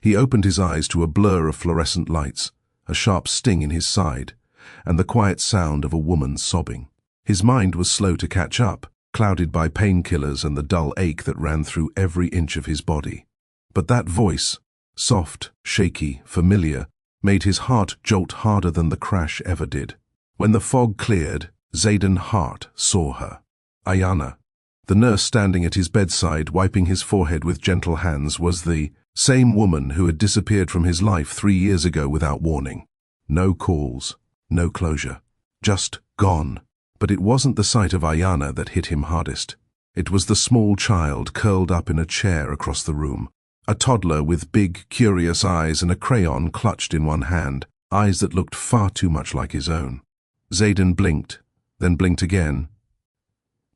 He opened his eyes to a blur of fluorescent lights, a sharp sting in his side, and the quiet sound of a woman sobbing. His mind was slow to catch up, clouded by painkillers and the dull ache that ran through every inch of his body. But that voice, soft, shaky, familiar, made his heart jolt harder than the crash ever did. When the fog cleared, Zayden Hart saw her. Ayana. The nurse standing at his bedside, wiping his forehead with gentle hands, was the same woman who had disappeared from his life 3 years ago without warning. No calls, no closure. Just gone. But it wasn't the sight of Ayana that hit him hardest. It was the small child curled up in a chair across the room. A toddler with big, curious eyes and a crayon clutched in one hand, eyes that looked far too much like his own. Zayden blinked, then blinked again.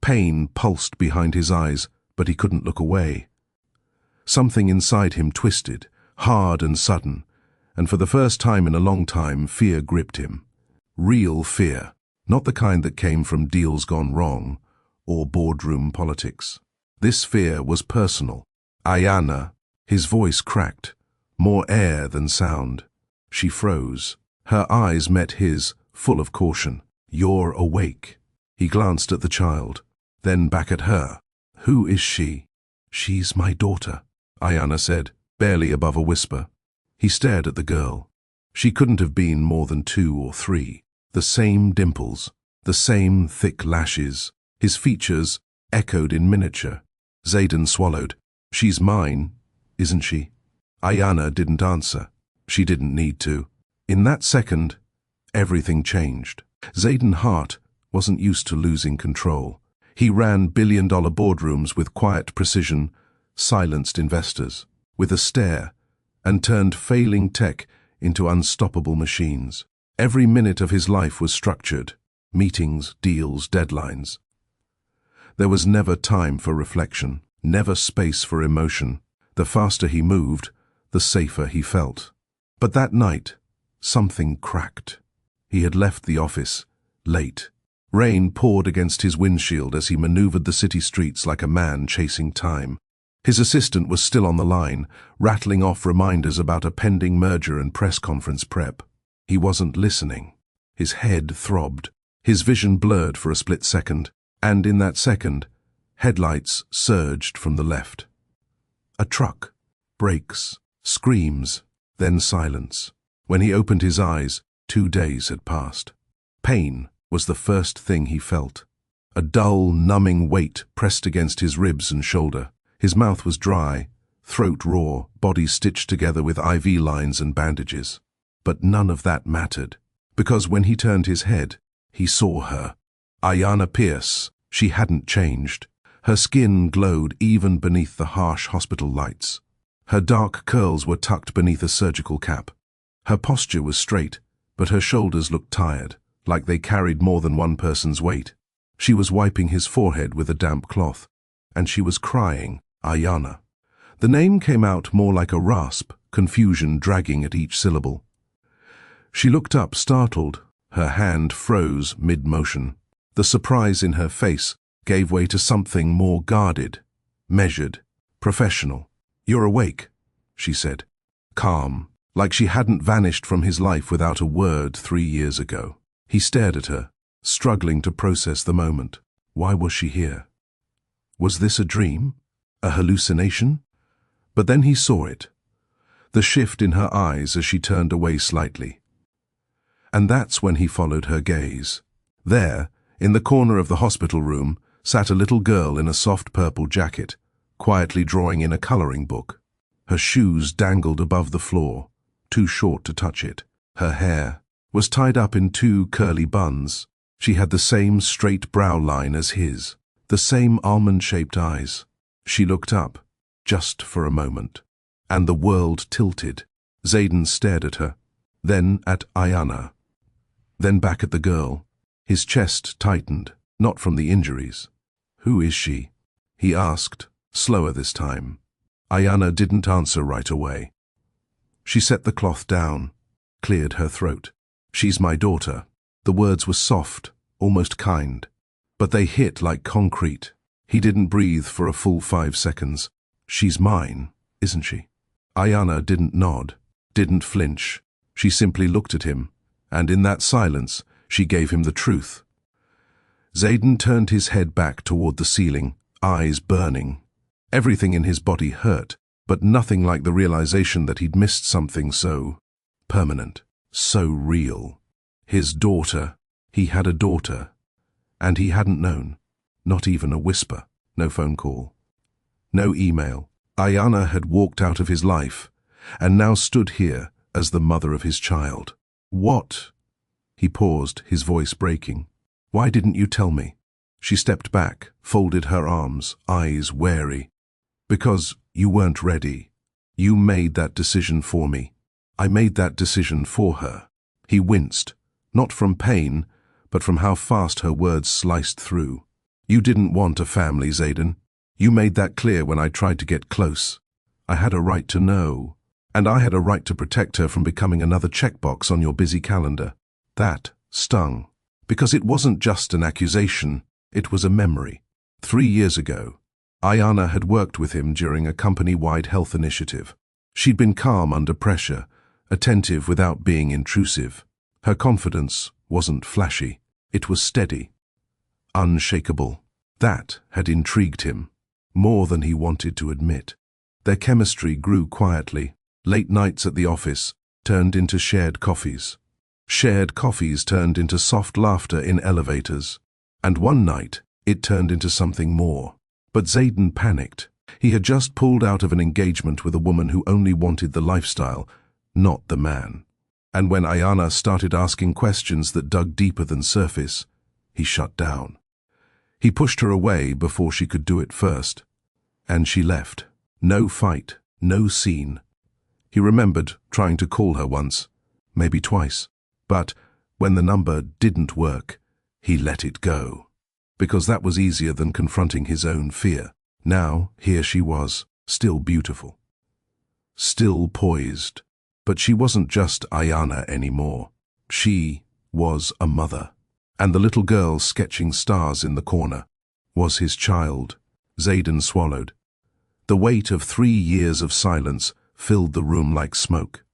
Pain pulsed behind his eyes, but he couldn't look away. Something inside him twisted, hard and sudden, and for the first time in a long time, fear gripped him. Real fear, not the kind that came from deals gone wrong or boardroom politics. This fear was personal. Ayana. His voice cracked, more air than sound. She froze. Her eyes met his, full of caution. "You're awake." He glanced at the child, then back at her. "Who is she?" "She's my daughter," Ayana said, barely above a whisper. He stared at the girl. She couldn't have been more than 2 or 3. The same dimples, the same thick lashes. His features echoed in miniature. Zayden swallowed. "She's mine, isn't she?" Ayana didn't answer. She didn't need to. In that second, everything changed. Zayden Hart wasn't used to losing control. He ran billion-dollar boardrooms with quiet precision, silenced investors with a stare, and turned failing tech into unstoppable machines. Every minute of his life was structured: meetings, deals, deadlines. There was never time for reflection, never space for emotion. The faster he moved, the safer he felt. But that night, something cracked. He had left the office, late. Rain poured against his windshield as he maneuvered the city streets like a man chasing time. His assistant was still on the line, rattling off reminders about a pending merger and press conference prep. He wasn't listening. His head throbbed. His vision blurred for a split second, and in that second, headlights surged from the left. A truck, brakes, screams, then silence. When he opened his eyes, 2 days had passed. Pain was the first thing he felt. A dull, numbing weight pressed against his ribs and shoulder. His mouth was dry, throat raw, body stitched together with IV lines and bandages. But none of that mattered, because when he turned his head, he saw her. Ayana Pierce. She hadn't changed. Her skin glowed even beneath the harsh hospital lights. Her dark curls were tucked beneath a surgical cap. Her posture was straight, but her shoulders looked tired, like they carried more than one person's weight. She was wiping his forehead with a damp cloth, and she was crying, "Ayana." The name came out more like a rasp, confusion dragging at each syllable. She looked up, startled. Her hand froze mid-motion. The surprise in her face gave way to something more guarded, measured, professional. "You're awake," she said, calm, like she hadn't vanished from his life without a word 3 years ago. He stared at her, struggling to process the moment. Why was she here? Was this a dream? A hallucination? But then he saw it, the shift in her eyes as she turned away slightly. And that's when he followed her gaze. There, in the corner of the hospital room, sat a little girl in a soft purple jacket, quietly drawing in a coloring book. Her shoes dangled above the floor, too short to touch it. Her hair was tied up in 2 curly buns. She had the same straight brow line as his, the same almond-shaped eyes. She looked up, just for a moment, and the world tilted. Zayden stared at her, then at Ayana, then back at the girl. His chest tightened, not from the injuries. "Who is she?" he asked, slower this time. Ayana didn't answer right away. She set the cloth down, cleared her throat. "She's my daughter." The words were soft, almost kind, but they hit like concrete. He didn't breathe for a full 5 seconds. "She's mine, isn't she?" Ayana didn't nod, didn't flinch. She simply looked at him, and in that silence, she gave him the truth. Zayden turned his head back toward the ceiling, eyes burning. Everything in his body hurt, but nothing like the realization that he'd missed something so permanent, so real. His daughter. He had a daughter. And he hadn't known. Not even a whisper. No phone call. No email. Ayana had walked out of his life, and now stood here as the mother of his child. What? He paused, his voice breaking. Why didn't you tell me? She stepped back, folded her arms, eyes wary. Because you weren't ready. You made that decision for me. I made that decision for her. He winced, not from pain, but from how fast her words sliced through. You didn't want a family, Zayden. You made that clear when I tried to get close. I had a right to know, and I had a right to protect her from becoming another checkbox on your busy calendar. That stung, because it wasn't just an accusation, it was a memory. 3 years ago, Ayana had worked with him during a company-wide health initiative. She'd been calm under pressure, attentive without being intrusive. Her confidence wasn't flashy, it was steady, unshakable. That had intrigued him, more than he wanted to admit. Their chemistry grew quietly. Late nights at the office turned into shared coffees. Shared coffees turned into soft laughter in elevators. And one night, it turned into something more. But Zayden panicked. He had just pulled out of an engagement with a woman who only wanted the lifestyle, not the man. And when Ayana started asking questions that dug deeper than surface, he shut down. He pushed her away before she could do it first. And she left. No fight, no scene. He remembered trying to call her once, maybe twice. But when the number didn't work, he let it go. Because that was easier than confronting his own fear. Now, here she was, still beautiful. Still poised. But she wasn't just Ayana anymore. She was a mother. And the little girl sketching stars in the corner was his child. Zayden swallowed. The weight of 3 years of silence filled the room like smoke.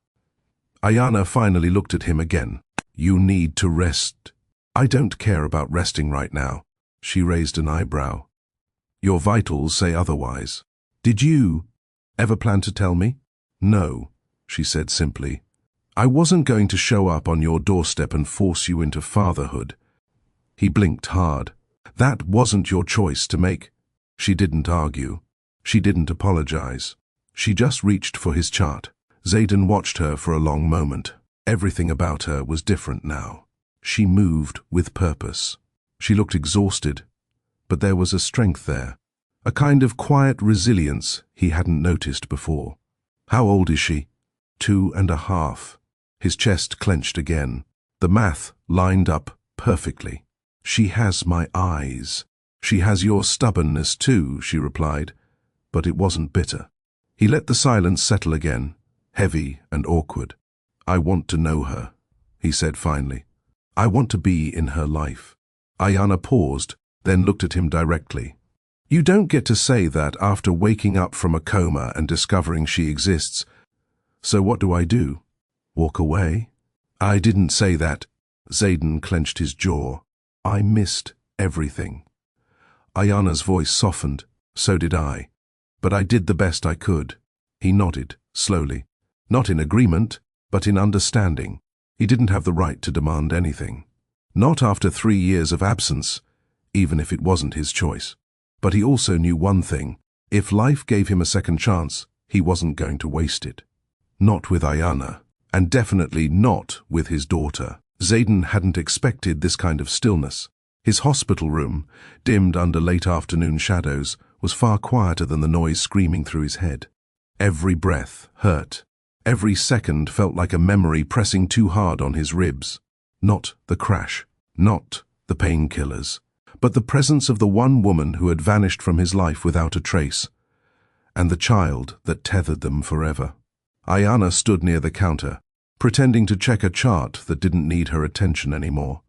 Ayana finally looked at him again. You need to rest. I don't care about resting right now. She raised an eyebrow. Your vitals say otherwise. Did you ever plan to tell me? No, she said simply. I wasn't going to show up on your doorstep and force you into fatherhood. He blinked hard. That wasn't your choice to make. She didn't argue. She didn't apologize. She just reached for his chart. Zayden watched her for a long moment. Everything about her was different now. She moved with purpose. She looked exhausted, but there was a strength there, a kind of quiet resilience he hadn't noticed before. How old is she? 2.5. His chest clenched again. The math lined up perfectly. She has my eyes. She has your stubbornness too, she replied, but it wasn't bitter. He let the silence settle again, heavy and awkward. I want to know her, he said finally. I want to be in her life. Ayana paused, then looked at him directly. You don't get to say that after waking up from a coma and discovering she exists. So what do I do? Walk away? I didn't say that. Zayden clenched his jaw. I missed everything. Ayana's voice softened. So did I. But I did the best I could. He nodded, slowly. Not in agreement, but in understanding. He didn't have the right to demand anything. Not after 3 years of absence, even if it wasn't his choice. But he also knew one thing. If life gave him a second chance, he wasn't going to waste it. Not with Ayana, and definitely not with his daughter. Zayden hadn't expected this kind of stillness. His hospital room, dimmed under late afternoon shadows, was far quieter than the noise screaming through his head. Every breath hurt. Every second felt like a memory pressing too hard on his ribs. Not the crash, not the painkillers, but the presence of the one woman who had vanished from his life without a trace, and the child that tethered them forever. Ayana stood near the counter, pretending to check a chart that didn't need her attention anymore.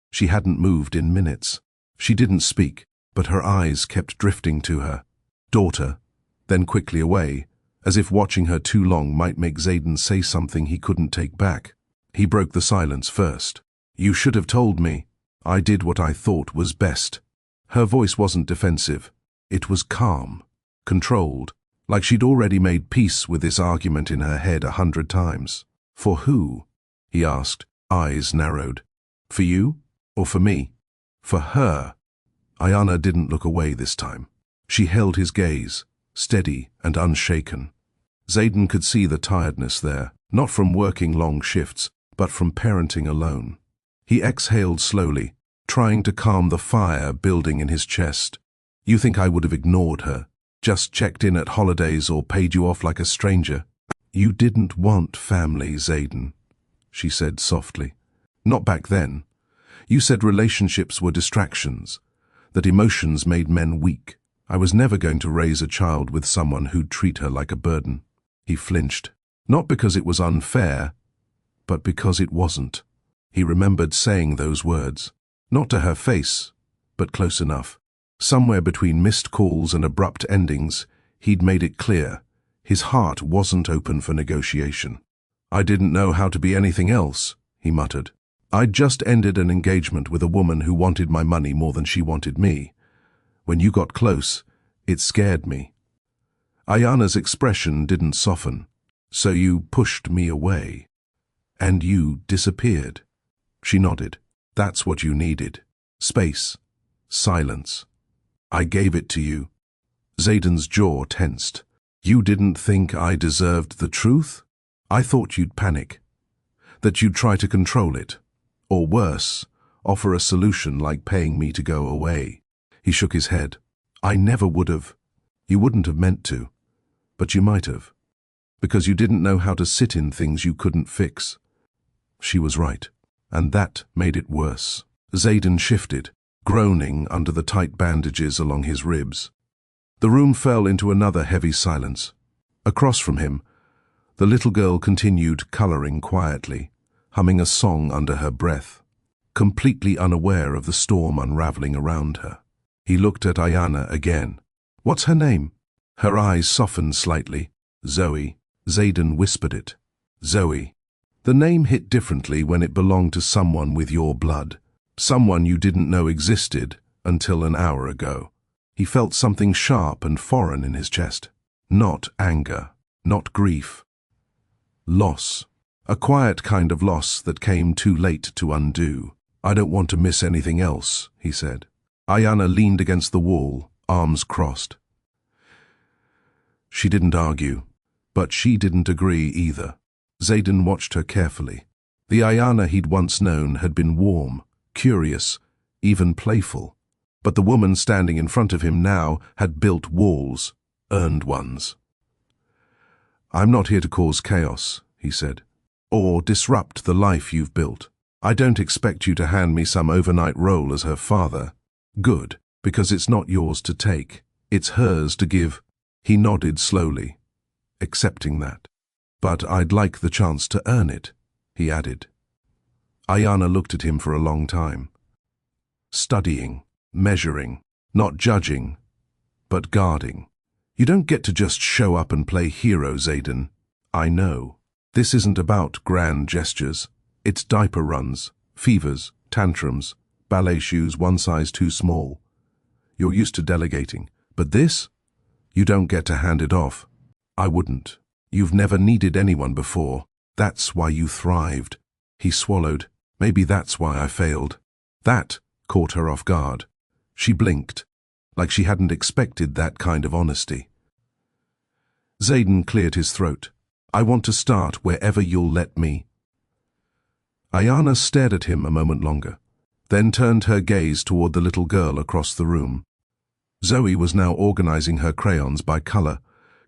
She hadn't moved in minutes. She didn't speak, but her eyes kept drifting to her. Daughter, then quickly away, as if watching her too long might make Zayden say something he couldn't take back. He broke the silence first. "You should have told me. I did what I thought was best." Her voice wasn't defensive. It was calm, controlled, like she'd already made peace with this argument in her head 100 times. "For who?" he asked, eyes narrowed. "For you? Or for me?" "For her." Ayana didn't look away this time. She held his gaze, steady and unshaken. Zayden could see the tiredness there, not from working long shifts, but from parenting alone. He exhaled slowly, trying to calm the fire building in his chest. "You think I would have ignored her, just checked in at holidays or paid you off like a stranger?" "You didn't want family, Zayden," she said softly. "Not back then. You said relationships were distractions, that emotions made men weak. I was never going to raise a child with someone who'd treat her like a burden." He flinched, not because it was unfair, but because it wasn't. He remembered saying those words, not to her face, but close enough. Somewhere between missed calls and abrupt endings, he'd made it clear. His heart wasn't open for negotiation. "I didn't know how to be anything else," he muttered. "I'd just ended an engagement with a woman who wanted my money more than she wanted me. When you got close, it scared me." Ayana's expression didn't soften. "So you pushed me away. And you disappeared." She nodded. "That's what you needed. Space. Silence. I gave it to you." Zayden's jaw tensed. "You didn't think I deserved the truth? I thought you'd panic. That you'd try to control it. Or worse, offer a solution like paying me to go away." He shook his head. "I never would have. You wouldn't have meant to. But you might have. Because you didn't know how to sit in things you couldn't fix." She was right. And that made it worse. Zayden shifted, groaning under the tight bandages along his ribs. The room fell into another heavy silence. Across from him, the little girl continued coloring quietly, humming a song under her breath, completely unaware of the storm unraveling around her. He looked at Ayana again. "What's her name?" Her eyes softened slightly. "Zoe." Zayden whispered it. "Zoe." The name hit differently when it belonged to someone with your blood. Someone you didn't know existed until an hour ago. He felt something sharp and foreign in his chest. Not anger, not grief. Loss. A quiet kind of loss that came too late to undo. "I don't want to miss anything else," he said. Ayana leaned against the wall, arms crossed. She didn't argue, but she didn't agree either. Zayden watched her carefully. The Ayana he'd once known had been warm, curious, even playful. But the woman standing in front of him now had built walls, earned ones. "I'm not here to cause chaos," he said, "or disrupt the life you've built. I don't expect you to hand me some overnight role as her father. Good, because it's not yours to take. It's hers to give." He nodded slowly, accepting that. "But I'd like the chance to earn it," he added. Ayana looked at him for a long time. Studying, measuring, not judging, but guarding. "You don't get to just show up and play hero, Zayden. I know. This isn't about grand gestures. It's diaper runs, fevers, tantrums, ballet shoes one size too small. You're used to delegating. But this? You don't get to hand it off. I wouldn't. You've never needed anyone before. That's why you thrived." He swallowed. "Maybe that's why I failed." That caught her off guard. She blinked, like she hadn't expected that kind of honesty. Zayden cleared his throat. "I want to start wherever you'll let me." Ayana stared at him a moment longer, then turned her gaze toward the little girl across the room. Zoe was now organizing her crayons by color,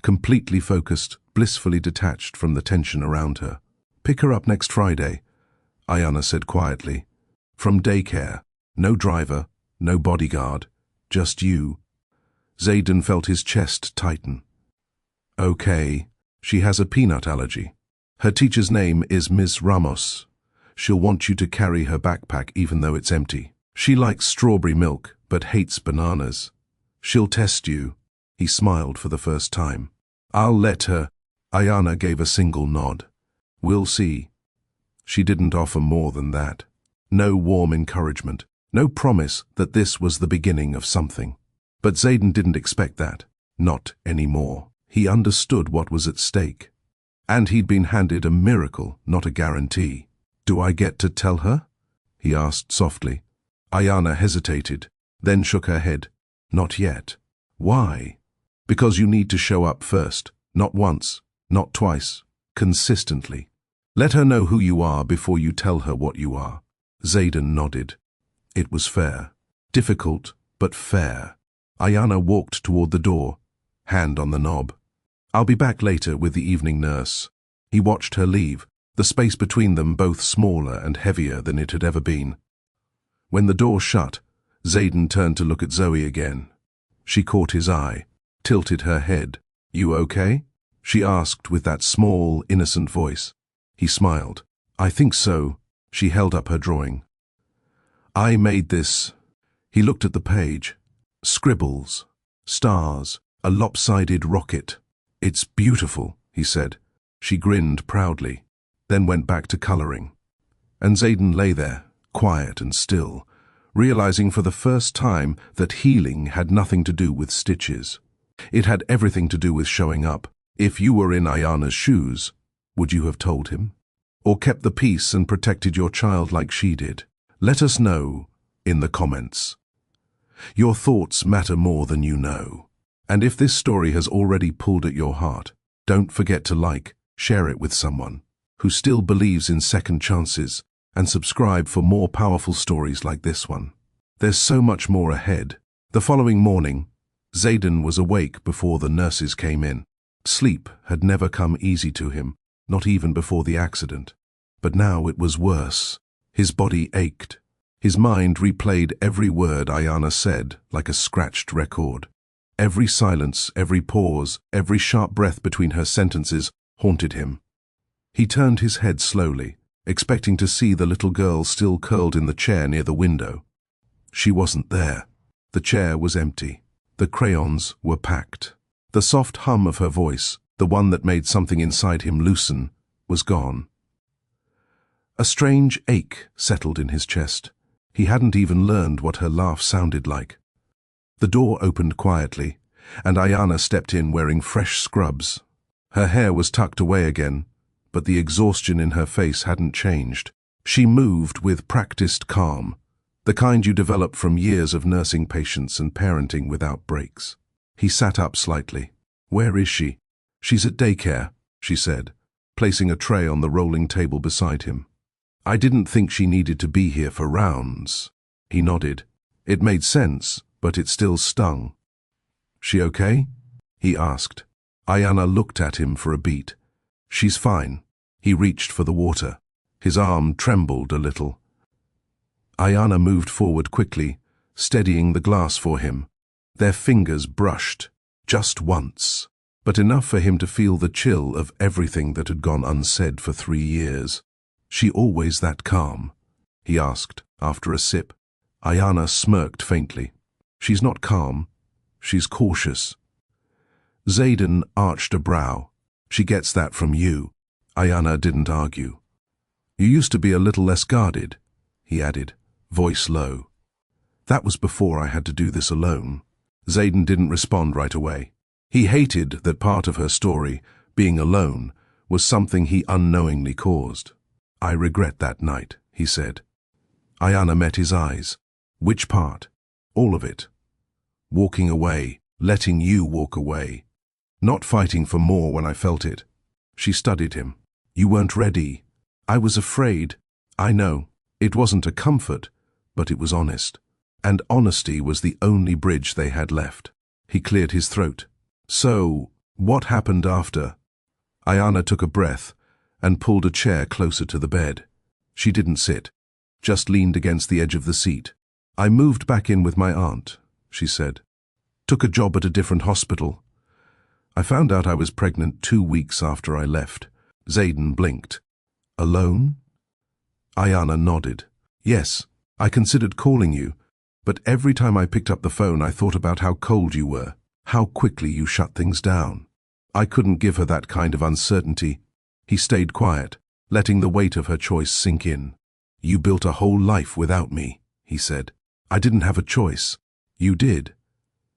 completely focused, blissfully detached from the tension around her. "Pick her up next Friday," Ayana said quietly. "From daycare. No driver, no bodyguard, just you." Zayden felt his chest tighten. "Okay. She has a peanut allergy. Her teacher's name is Ms. Ramos. She'll want you to carry her backpack even though it's empty. She likes strawberry milk, but hates bananas. She'll test you." He smiled for the first time. I'll let her. Ayana gave a single nod. We'll see. She didn't offer more than that. No warm encouragement. No promise that this was the beginning of something. But Xaden didn't expect that. Not anymore. He understood what was at stake. And he'd been handed a miracle, not a guarantee. Do I get to tell her? He asked softly. Ayana hesitated, then shook her head. Not yet. Why? Because you need to show up first. Not once, not twice. Consistently. Let her know who you are before you tell her what you are. Xaden nodded. It was fair. Difficult, but fair. Ayana walked toward the door, hand on the knob. I'll be back later with the evening nurse. He watched her leave, the space between them both smaller and heavier than it had ever been. When the door shut, Xaden turned to look at Zoe again. She caught his eye, tilted her head. You okay? She asked with that small, innocent voice. He smiled. I think so. She held up her drawing. I made this. He looked at the page. Scribbles, stars, a lopsided rocket. It's beautiful, he said. She grinned proudly, then went back to coloring. And Xaden lay there, quiet and still, realizing for the first time that healing had nothing to do with stitches. It had everything to do with showing up. If you were in Ayana's shoes, would you have told him? Or kept the peace and protected your child like she did? Let us know in the comments. Your thoughts matter more than you know. And if this story has already pulled at your heart, don't forget to like, share it with someone who still believes in second chances, and subscribe for more powerful stories like this one. There's so much more ahead. The following morning, Xaden was awake before the nurses came in. Sleep had never come easy to him, not even before the accident. But now it was worse. His body ached. His mind replayed every word Ayana said like a scratched record. Every silence, every pause, every sharp breath between her sentences haunted him. He turned his head slowly, expecting to see the little girl still curled in the chair near the window. She wasn't there. The chair was empty. The crayons were packed. The soft hum of her voice, the one that made something inside him loosen, was gone. A strange ache settled in his chest. He hadn't even learned what her laugh sounded like. The door opened quietly, and Ayana stepped in wearing fresh scrubs. Her hair was tucked away again, but the exhaustion in her face hadn't changed. She moved with practiced calm, the kind you develop from years of nursing patients and parenting without breaks. He sat up slightly. Where is she? She's at daycare, she said, placing a tray on the rolling table beside him. I didn't think she needed to be here for rounds. He nodded. It made sense, but it still stung. She okay? He asked. Ayana looked at him for a beat. She's fine. He reached for the water. His arm trembled a little. Ayana moved forward quickly, steadying the glass for him. Their fingers brushed, just once, but enough for him to feel the chill of everything that had gone unsaid for 3 years. She always that calm? He asked, after a sip. Ayana smirked faintly. She's not calm. She's cautious. Xaden arched a brow. She gets that from you. Ayana didn't argue. You used to be a little less guarded, he added, voice low. That was before I had to do this alone. Xaden didn't respond right away. He hated that part of her story, being alone, was something he unknowingly caused. I regret that night, he said. Ayana met his eyes. Which part? All of it. Walking away, letting you walk away. Not fighting for more when I felt it. She studied him. You weren't ready. I was afraid. I know. It wasn't a comfort, but it was honest. And honesty was the only bridge they had left. He cleared his throat. So, what happened after? Ayana took a breath and pulled a chair closer to the bed. She didn't sit, just leaned against the edge of the seat. I moved back in with my aunt, she said. Took a job at a different hospital. I found out I was pregnant 2 weeks after I left. Xaden blinked. Alone? Ayana nodded. Yes, I considered calling you, but every time I picked up the phone I thought about how cold you were, how quickly you shut things down. I couldn't give her that kind of uncertainty. He stayed quiet, letting the weight of her choice sink in. You built a whole life without me, he said. I didn't have a choice. You did.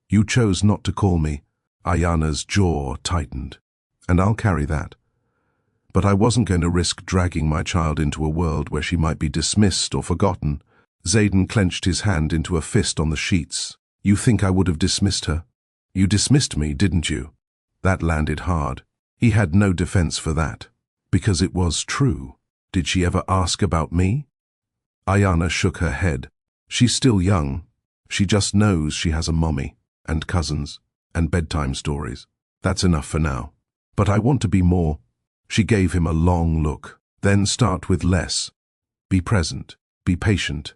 You chose not to call me. Ayana's jaw tightened. And I'll carry that. But I wasn't going to risk dragging my child into a world where she might be dismissed or forgotten. Zayden clenched his hand into a fist on the sheets. You think I would have dismissed her? You dismissed me, didn't you? That landed hard. He had no defense for that. Because it was true. Did she ever ask about me? Ayana shook her head. She's still young. She just knows she has a mommy, and cousins, and bedtime stories. That's enough for now. But I want to be more. She gave him a long look. Then start with less. Be present. Be patient.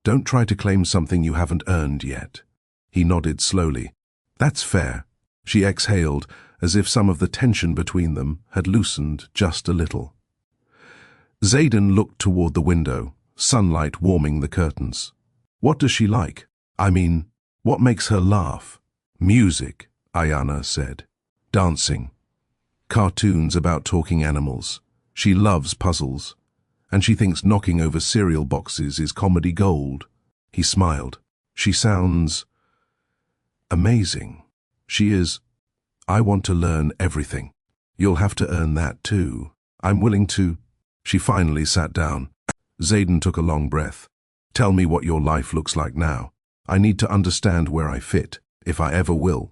Don't try to claim something you haven't earned yet. He nodded slowly. That's fair. She exhaled, as if some of the tension between them had loosened just a little. Zayden looked toward the window, sunlight warming the curtains. What does she like? I mean, what makes her laugh? Music, Ayana said. Dancing. Cartoons about talking animals. She loves puzzles. And she thinks knocking over cereal boxes is comedy gold. He smiled. She sounds amazing. She is. I want to learn everything. You'll have to earn that too. I'm willing to. She finally sat down. Zayden took a long breath. Tell me what your life looks like now. I need to understand where I fit, if I ever will.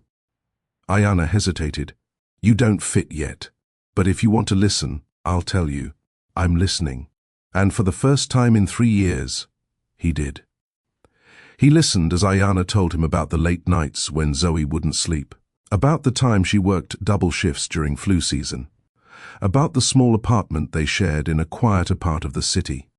Ayana hesitated. You don't fit yet. But if you want to listen, I'll tell you. I'm listening. And for the first time in 3 years, he did. He listened as Ayana told him about the late nights when Zoe wouldn't sleep, about the time she worked double shifts during flu season, about the small apartment they shared in a quieter part of the city,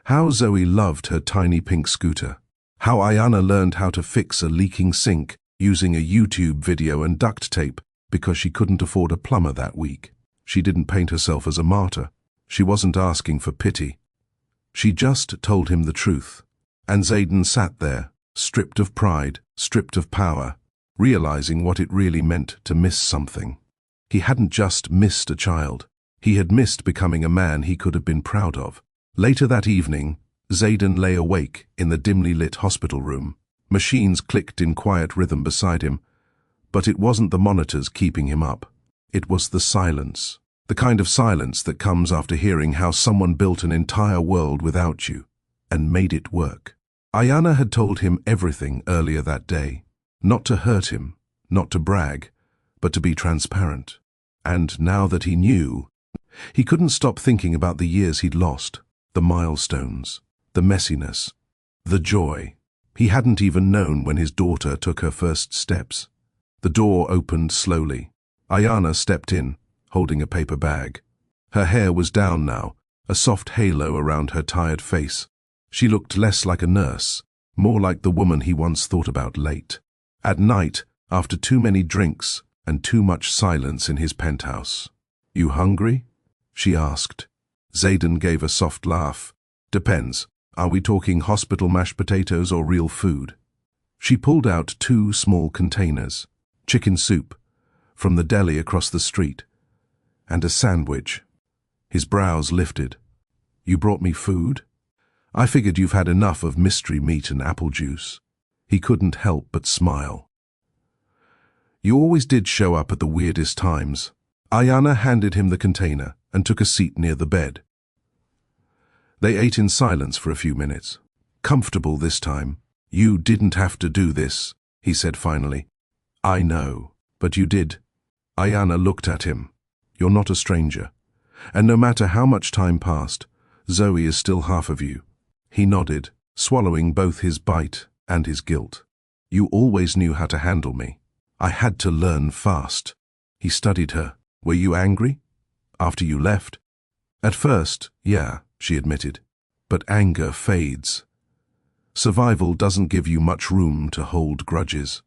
how Zoe loved her tiny pink scooter, how Ayana learned how to fix a leaking sink using a YouTube video and duct tape because she couldn't afford a plumber that week. She didn't paint herself as a martyr. She wasn't asking for pity. She just told him the truth. And Zayden sat there, stripped of pride, stripped of power, realizing what it really meant to miss something. He hadn't just missed a child. He had missed becoming a man he could have been proud of. Later that evening, Zayden lay awake in the dimly lit hospital room. Machines clicked in quiet rhythm beside him, but it wasn't the monitors keeping him up. It was the silence. The kind of silence that comes after hearing how someone built an entire world without you and made it work. Ayana had told him everything earlier that day. Not to hurt him, not to brag, but to be transparent. And now that he knew, he couldn't stop thinking about the years he'd lost, the milestones, the messiness, the joy. He hadn't even known when his daughter took her first steps. The door opened slowly. Ayana stepped in, holding a paper bag. Her hair was down now, a soft halo around her tired face. She looked less like a nurse, more like the woman he once thought about late. At night, after too many drinks and too much silence in his penthouse. You hungry? She asked. Zayden gave a soft laugh. Depends. Are we talking hospital mashed potatoes or real food? She pulled out 2 small containers, chicken soup, from the deli across the street, and a sandwich. His brows lifted. You brought me food? I figured you've had enough of mystery meat and apple juice. He couldn't help but smile. You always did show up at the weirdest times. Ayana handed him the container and took a seat near the bed. They ate in silence for a few minutes. Comfortable this time. You didn't have to do this, he said finally. I know, but you did. Ayana looked at him. You're not a stranger. And no matter how much time passed, Zoe is still half of you. He nodded, swallowing both his bite and his guilt. You always knew how to handle me. I had to learn fast. He studied her. Were you angry? After you left? At first, yeah, she admitted. But anger fades. Survival doesn't give you much room to hold grudges.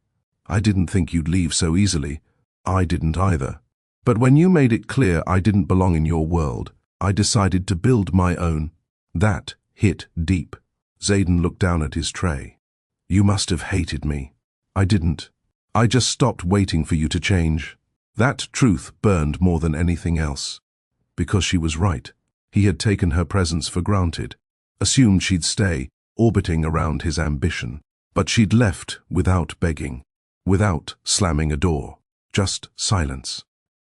I didn't think you'd leave so easily. I didn't either. But when you made it clear I didn't belong in your world, I decided to build my own. That hit deep. Zayden looked down at his tray. You must have hated me. I didn't. I just stopped waiting for you to change. That truth burned more than anything else. Because she was right. He had taken her presence for granted, assumed she'd stay, orbiting around his ambition. But she'd left without begging, without slamming a door, just silence.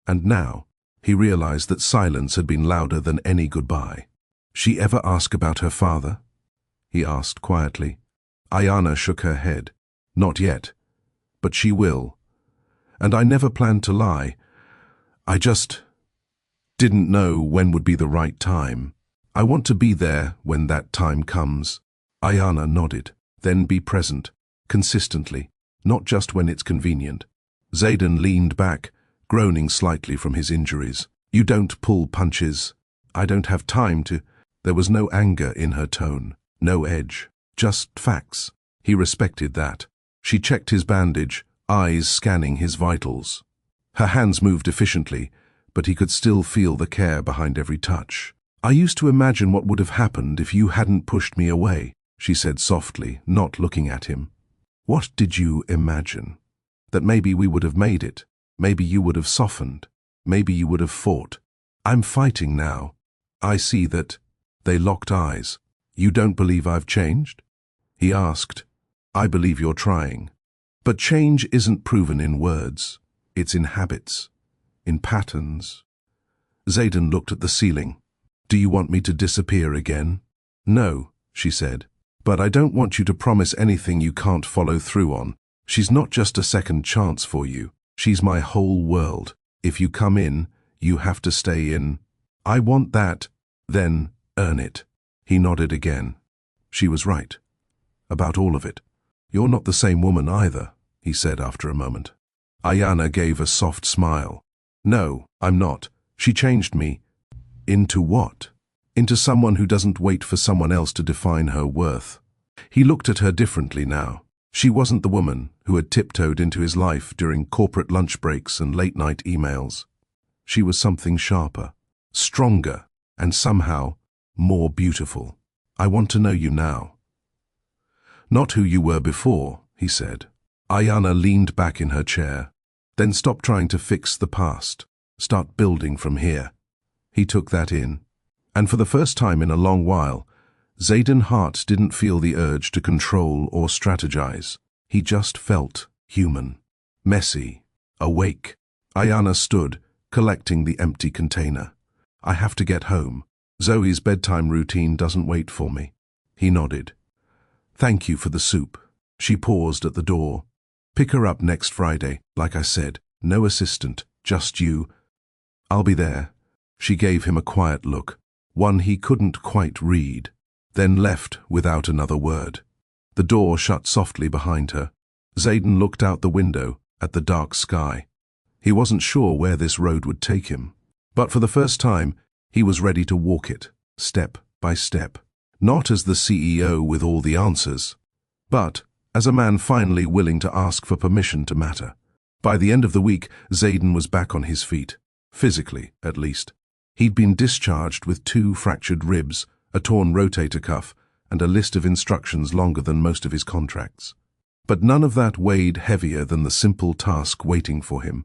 And now, he realized that silence had been louder than any goodbye. She ever ask about her father? He asked quietly. Ayana shook her head. Not yet. But she will. And I never planned to lie. I just didn't know when would be the right time. I want to be there when that time comes. Ayana nodded. Then be present, consistently, not just when it's convenient. Xaden leaned back, groaning slightly from his injuries. You don't pull punches. I don't have time to. There was no anger in her tone, no edge, just facts. He respected that. She checked his bandage, eyes scanning his vitals. Her hands moved efficiently, but he could still feel the care behind every touch. I used to imagine what would have happened if you hadn't pushed me away, she said softly, not looking at him. What did you imagine? That maybe we would have made it. Maybe you would have softened. Maybe you would have fought. I'm fighting now. I see that. They locked eyes. You don't believe I've changed? He asked. I believe you're trying. But change isn't proven in words. It's in habits. In patterns. Xaden looked at the ceiling. Do you want me to disappear again? No, she said. But I don't want you to promise anything you can't follow through on. She's not just a second chance for you. She's my whole world. If you come in, you have to stay in. I want that. Then earn it. He nodded again. She was right. About all of it. You're not the same woman either, he said after a moment. Ayana gave a soft smile. No, I'm not. She changed me. Into what? Into someone who doesn't wait for someone else to define her worth. He looked at her differently now. She wasn't the woman who had tiptoed into his life during corporate lunch breaks and late-night emails. She was something sharper, stronger, and somehow more beautiful. I want to know you now. Not who you were before, he said. Ayana leaned back in her chair. Then stop trying to fix the past. Start building from here. He took that in. And for the first time in a long while, Xaden Hart didn't feel the urge to control or strategize. He just felt human. Messy. Awake. Ayana stood, collecting the empty container. I have to get home. Zoe's bedtime routine doesn't wait for me. He nodded. Thank you for the soup. She paused at the door. Pick her up next Friday, like I said. No assistant, just you. I'll be there. She gave him a quiet look, one he couldn't quite read, then left without another word. The door shut softly behind her. Xaden looked out the window at the dark sky. He wasn't sure where this road would take him, but for the first time, he was ready to walk it, step by step. Not as the CEO with all the answers, but as a man finally willing to ask for permission to matter. By the end of the week, Xaden was back on his feet, physically at least. He'd been discharged with 2 fractured ribs, a torn rotator cuff, and a list of instructions longer than most of his contracts. But none of that weighed heavier than the simple task waiting for him.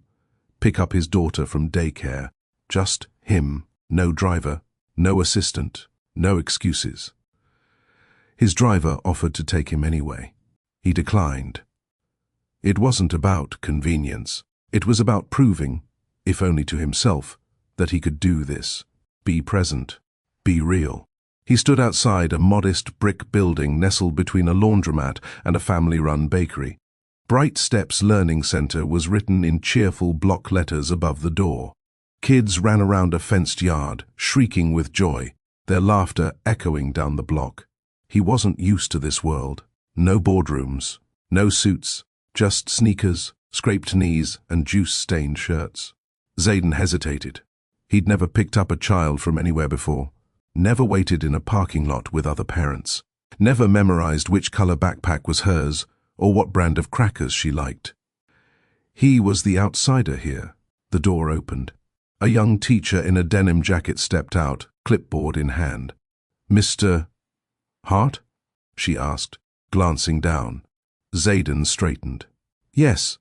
Pick up his daughter from daycare. Just him. No driver, no assistant, no excuses. His driver offered to take him anyway. He declined. It wasn't about convenience. It was about proving, if only to himself, that he could do this. Be present. Be real. He stood outside a modest brick building nestled between a laundromat and a family-run bakery. Bright Steps Learning Center was written in cheerful block letters above the door. Kids ran around a fenced yard, shrieking with joy, their laughter echoing down the block. He wasn't used to this world. No boardrooms, no suits, just sneakers, scraped knees, and juice-stained shirts. Xaden hesitated. He'd never picked up a child from anywhere before. Never waited in a parking lot with other parents. Never memorized which color backpack was hers or what brand of crackers she liked. He was the outsider here. The door opened. A young teacher in a denim jacket stepped out, clipboard in hand. Mr. Hart? She asked, glancing down. Xaden straightened. Yes,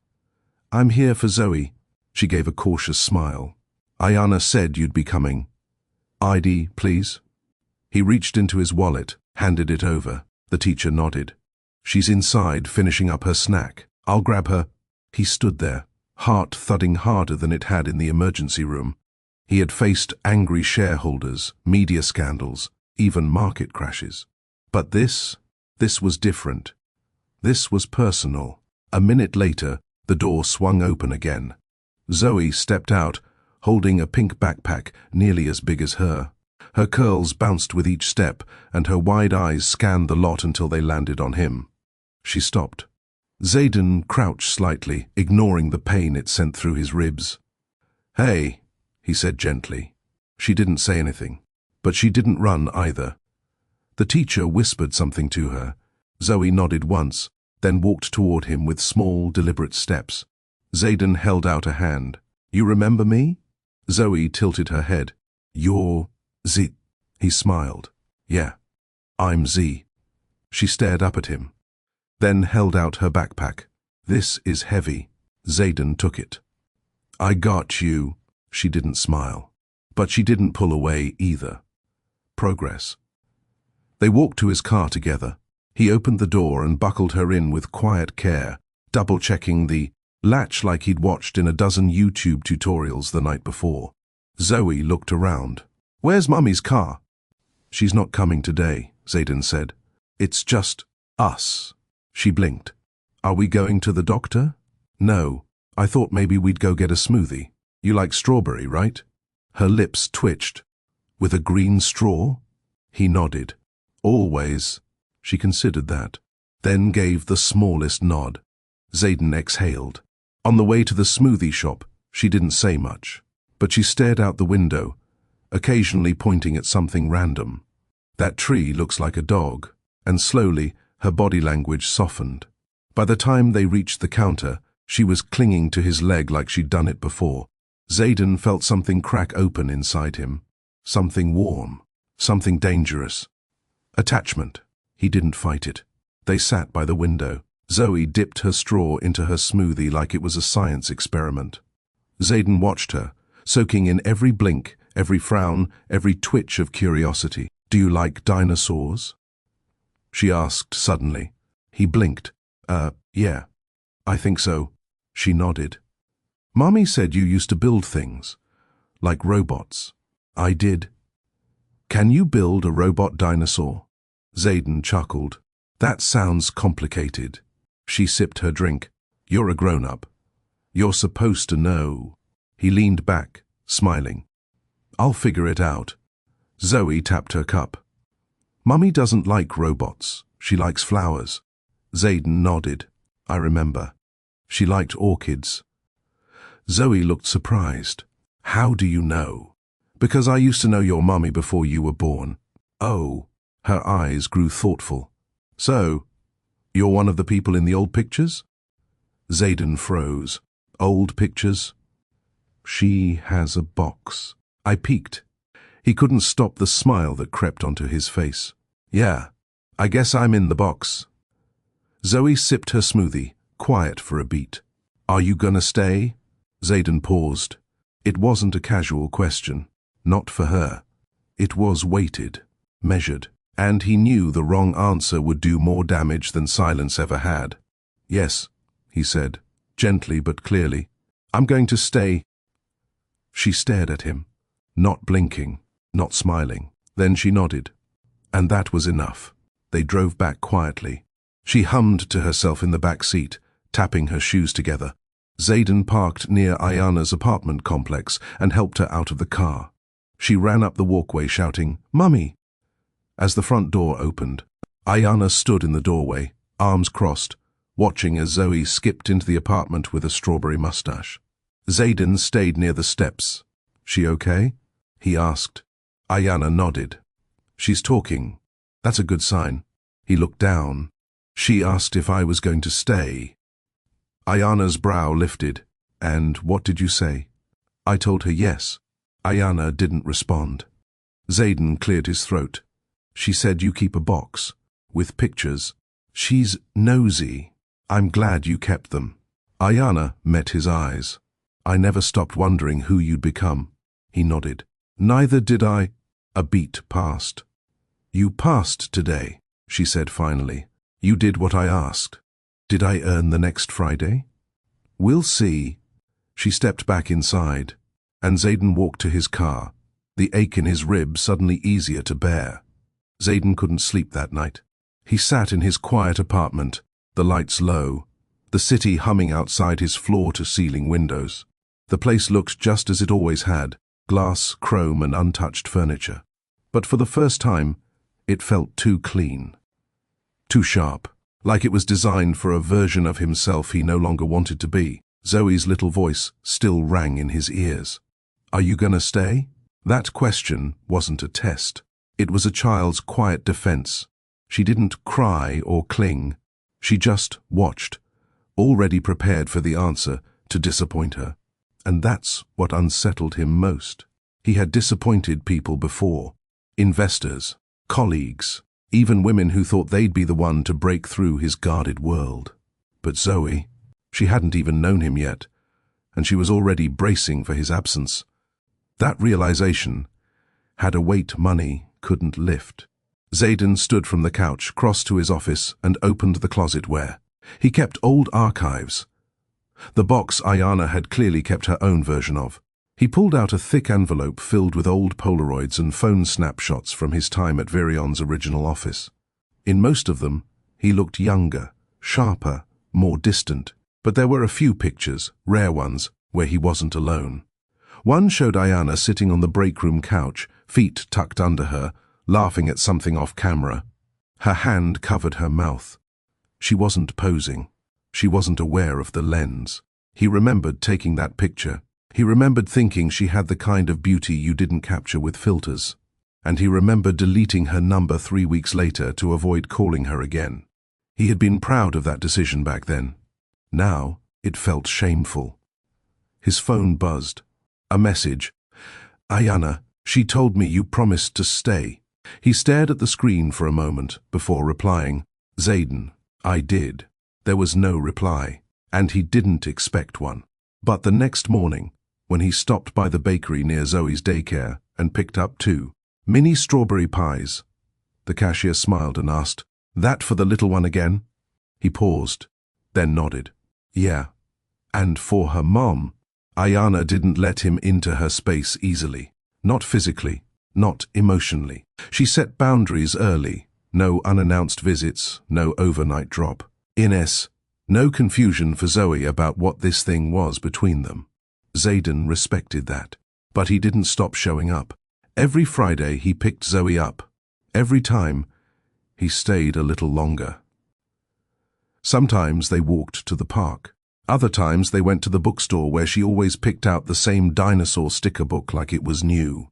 I'm here for Zoe. She gave a cautious smile. Ayana said you'd be coming. ID, please. He reached into his wallet, handed it over. The teacher nodded. She's inside, finishing up her snack. I'll grab her. He stood there, heart thudding harder than it had in the emergency room. He had faced angry shareholders, media scandals, even market crashes. But this was different. This was personal. A minute later, the door swung open again. Zoe stepped out, holding a pink backpack nearly as big as her. Her curls bounced with each step, and her wide eyes scanned the lot until they landed on him. She stopped. Zayden crouched slightly, ignoring the pain it sent through his ribs. "Hey," he said gently. She didn't say anything, but she didn't run either. The teacher whispered something to her. Zoe nodded once, then walked toward him with small, deliberate steps. Zayden held out a hand. "You remember me?" Zoe tilted her head. "You're Z." He smiled. "Yeah, I'm Z." She stared up at him, then held out her backpack. "This is heavy." Zayden took it. "I got you." She didn't smile, but she didn't pull away either. Progress. They walked to his car together. He opened the door and buckled her in with quiet care, double-checking the latch like he'd watched in a dozen YouTube tutorials the night before. Zoe looked around. "Where's Mummy's car?" "She's not coming today," Zayden said. "It's just us." She blinked. "Are we going to the doctor?" "No. I thought maybe we'd go get a smoothie. You like strawberry, right?" Her lips twitched. "With a green straw?" He nodded. "Always." She considered that, then gave the smallest nod. Zayden exhaled. On the way to the smoothie shop, she didn't say much, but she stared out the window, occasionally pointing at something random. "That tree looks like a dog," and slowly her body language softened. By the time they reached the counter, she was clinging to his leg like she'd done it before. Zayden felt something crack open inside him. Something warm. Something dangerous. Attachment. He didn't fight it. They sat by the window. Zoe dipped her straw into her smoothie like it was a science experiment. Zayden watched her, soaking in every blink, every frown, every twitch of curiosity. "Do you like dinosaurs?" she asked suddenly. He blinked. Yeah. I think so." She nodded. "Mommy said you used to build things. Like robots." "I did." "Can you build a robot dinosaur?" Zayden chuckled. "That sounds complicated." She sipped her drink. "You're a grown-up. You're supposed to know." He leaned back, smiling. "I'll figure it out." Zoe tapped her cup. "Mummy doesn't like robots. She likes flowers." Zayden nodded. "I remember. She liked orchids." Zoe looked surprised. "How do you know?" "Because I used to know your mummy before you were born." "Oh." Her eyes grew thoughtful. "So, you're one of the people in the old pictures?" Zayden froze. "Old pictures?" "She has a box." I peeked. He couldn't stop the smile that crept onto his face. "Yeah, I guess I'm in the box." Zoe sipped her smoothie, quiet for a beat. "Are you gonna stay?" Zayden paused. It wasn't a casual question. Not for her. It was weighted, measured, and he knew the wrong answer would do more damage than silence ever had. "Yes," he said, gently but clearly. "I'm going to stay." She stared at him, not blinking, not smiling. Then she nodded. And that was enough. They drove back quietly. She hummed to herself in the back seat, tapping her shoes together. Zayden parked near Ayana's apartment complex and helped her out of the car. She ran up the walkway shouting, "Mummy!" As the front door opened, Ayana stood in the doorway, arms crossed, watching as Zoe skipped into the apartment with a strawberry mustache. Zayden stayed near the steps. "She okay?" he asked. Ayana nodded. "She's talking. That's a good sign." He looked down. "She asked if I was going to stay." Ayana's brow lifted. "And what did you say?" I told her yes. Ayana didn't respond. Zayden cleared his throat. "She said you keep a box with pictures. She's nosy. I'm glad you kept them." Ayana met his eyes. I never stopped wondering who you'd become. He nodded. Neither did I. A beat passed. You passed today, she said finally. You did what I asked. Did I earn the next Friday? We'll see. She stepped back inside, and Zayden walked to his car, the ache in his ribs suddenly easier to bear. Zayden couldn't sleep that night. He sat in his quiet apartment, the lights low, the city humming outside his floor-to-ceiling windows. The place looked just as it always had, glass, chrome, and untouched furniture. But for the first time, it felt too clean. Too sharp, like it was designed for a version of himself he no longer wanted to be. Zoe's little voice still rang in his ears. Are you gonna stay? That question wasn't a test. It was a child's quiet defense. She didn't cry or cling. She just watched, already prepared for the answer to disappoint her. And that's what unsettled him most. He had disappointed people before. Investors, colleagues, even women who thought they'd be the one to break through his guarded world. But Zoe, she hadn't even known him yet, and she was already bracing for his absence. That realization had a weight money couldn't lift. Zayden stood from the couch, crossed to his office, and opened the closet where he kept old archives. The box Ayana had clearly kept her own version of. He pulled out a thick envelope filled with old Polaroids and phone snapshots from his time at Virion's original office. In most of them, he looked younger, sharper, more distant, but there were a few pictures, rare ones, where he wasn't alone. One showed Ayana sitting on the break-room couch, feet tucked under her, laughing at something off camera. Her hand covered her mouth. She wasn't posing. She wasn't aware of the lens. He remembered taking that picture. He remembered thinking she had the kind of beauty you didn't capture with filters. And he remembered deleting her number 3 weeks later to avoid calling her again. He had been proud of that decision back then. Now, it felt shameful. His phone buzzed. A message. Ayana, she told me you promised to stay. He stared at the screen for a moment before replying, Zayden, I did. There was no reply, and he didn't expect one. But the next morning, when he stopped by the bakery near Zoe's daycare and picked up 2 mini strawberry pies, the cashier smiled and asked, That for the little one again? He paused, then nodded. Yeah. And for her mom. Ayana didn't let him into her space easily. Not physically, not emotionally. She set boundaries early. No unannounced visits, no overnight drop. No confusion for Zoe about what this thing was between them. Zayden respected that. But he didn't stop showing up. Every Friday he picked Zoe up. Every time, he stayed a little longer. Sometimes they walked to the park. Other times they went to the bookstore where she always picked out the same dinosaur sticker book like it was new.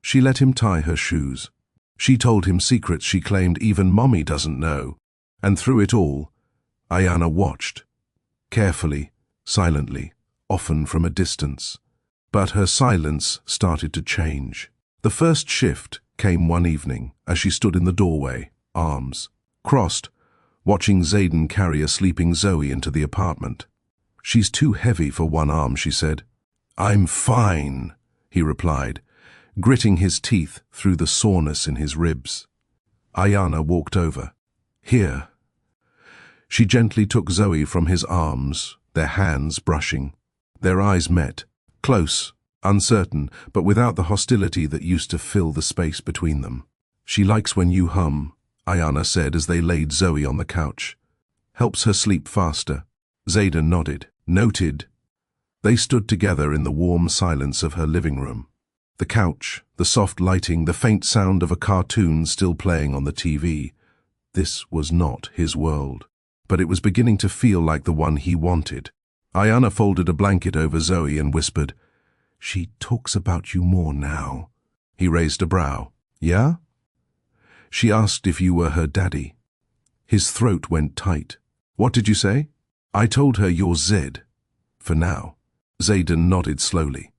She let him tie her shoes. She told him secrets she claimed even Mommy doesn't know. And through it all, Ayana watched. Carefully, silently, often from a distance. But her silence started to change. The first shift came one evening as she stood in the doorway, arms crossed, watching Zayden carry a sleeping Zoe into the apartment. She's too heavy for one arm, she said. I'm fine, he replied, gritting his teeth through the soreness in his ribs. Ayana walked over. Here. She gently took Zoe from his arms, their hands brushing. Their eyes met, close, uncertain, but without the hostility that used to fill the space between them. She likes when you hum, Ayana said as they laid Zoe on the couch. Helps her sleep faster. Zayden nodded. Noted. They stood together in the warm silence of her living room. The couch, the soft lighting, the faint sound of a cartoon still playing on the TV. This was not his world, but it was beginning to feel like the one he wanted. Ayana folded a blanket over Zoe and whispered, She talks about you more now. He raised a brow. Yeah? She asked if you were her daddy. His throat went tight. What did you say? I told her you're Zed. For now. Zayden nodded slowly.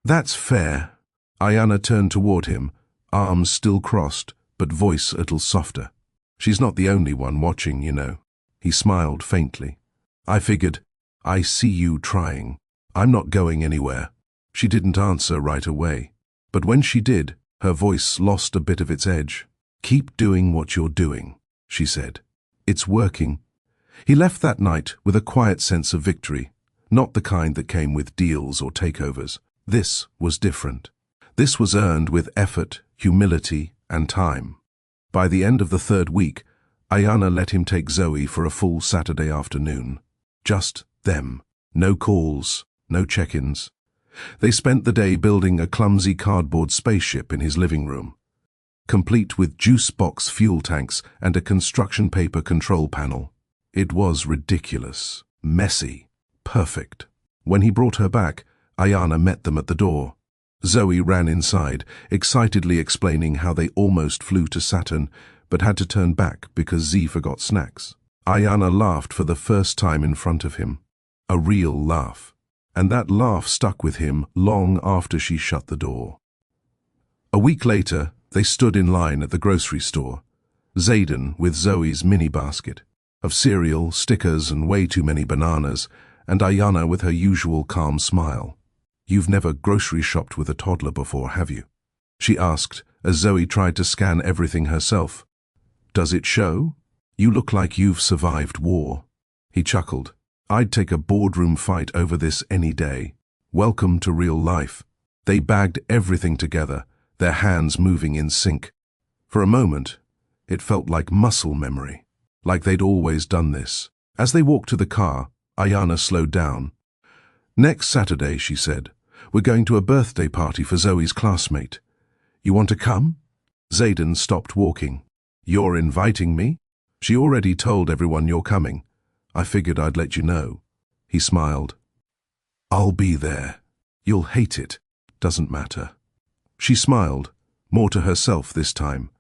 That's fair. Ayana turned toward him, arms still crossed, but voice a little softer. She's not the only one watching, you know. He smiled faintly. I figured, I see you trying. I'm not going anywhere. She didn't answer right away. But when she did, her voice lost a bit of its edge. Keep doing what you're doing, she said. It's working. He left that night with a quiet sense of victory, not the kind that came with deals or takeovers. This was different. This was earned with effort, humility, and time. By the end of the third week, Ayana let him take Zoe for a full Saturday afternoon. Just them. No calls, no check-ins. They spent the day building a clumsy cardboard spaceship in his living room, complete with juice box fuel tanks and a construction paper control panel. It was ridiculous, messy, perfect. When he brought her back, Ayana met them at the door. Zoe ran inside, excitedly explaining how they almost flew to Saturn, but had to turn back because Z forgot snacks. Ayana laughed for the first time in front of him. A real laugh. And that laugh stuck with him long after she shut the door. A week later, they stood in line at the grocery store. Zayden with Zoe's mini basket of cereal, stickers, and way too many bananas, and Ayana with her usual calm smile. You've never grocery shopped with a toddler before, have you? She asked as Zoe tried to scan everything herself. Does it show? You look like you've survived war. He chuckled. I'd take a boardroom fight over this any day. Welcome to real life. They bagged everything together, their hands moving in sync. For a moment, it felt like muscle memory, like they'd always done this. As they walked to the car, Ayana slowed down. Next Saturday, she said, we're going to a birthday party for Zoe's classmate. You want to come? Zayden stopped walking. You're inviting me? She already told everyone you're coming. I figured I'd let you know. He smiled. I'll be there. You'll hate it. Doesn't matter. She smiled, more to herself this time.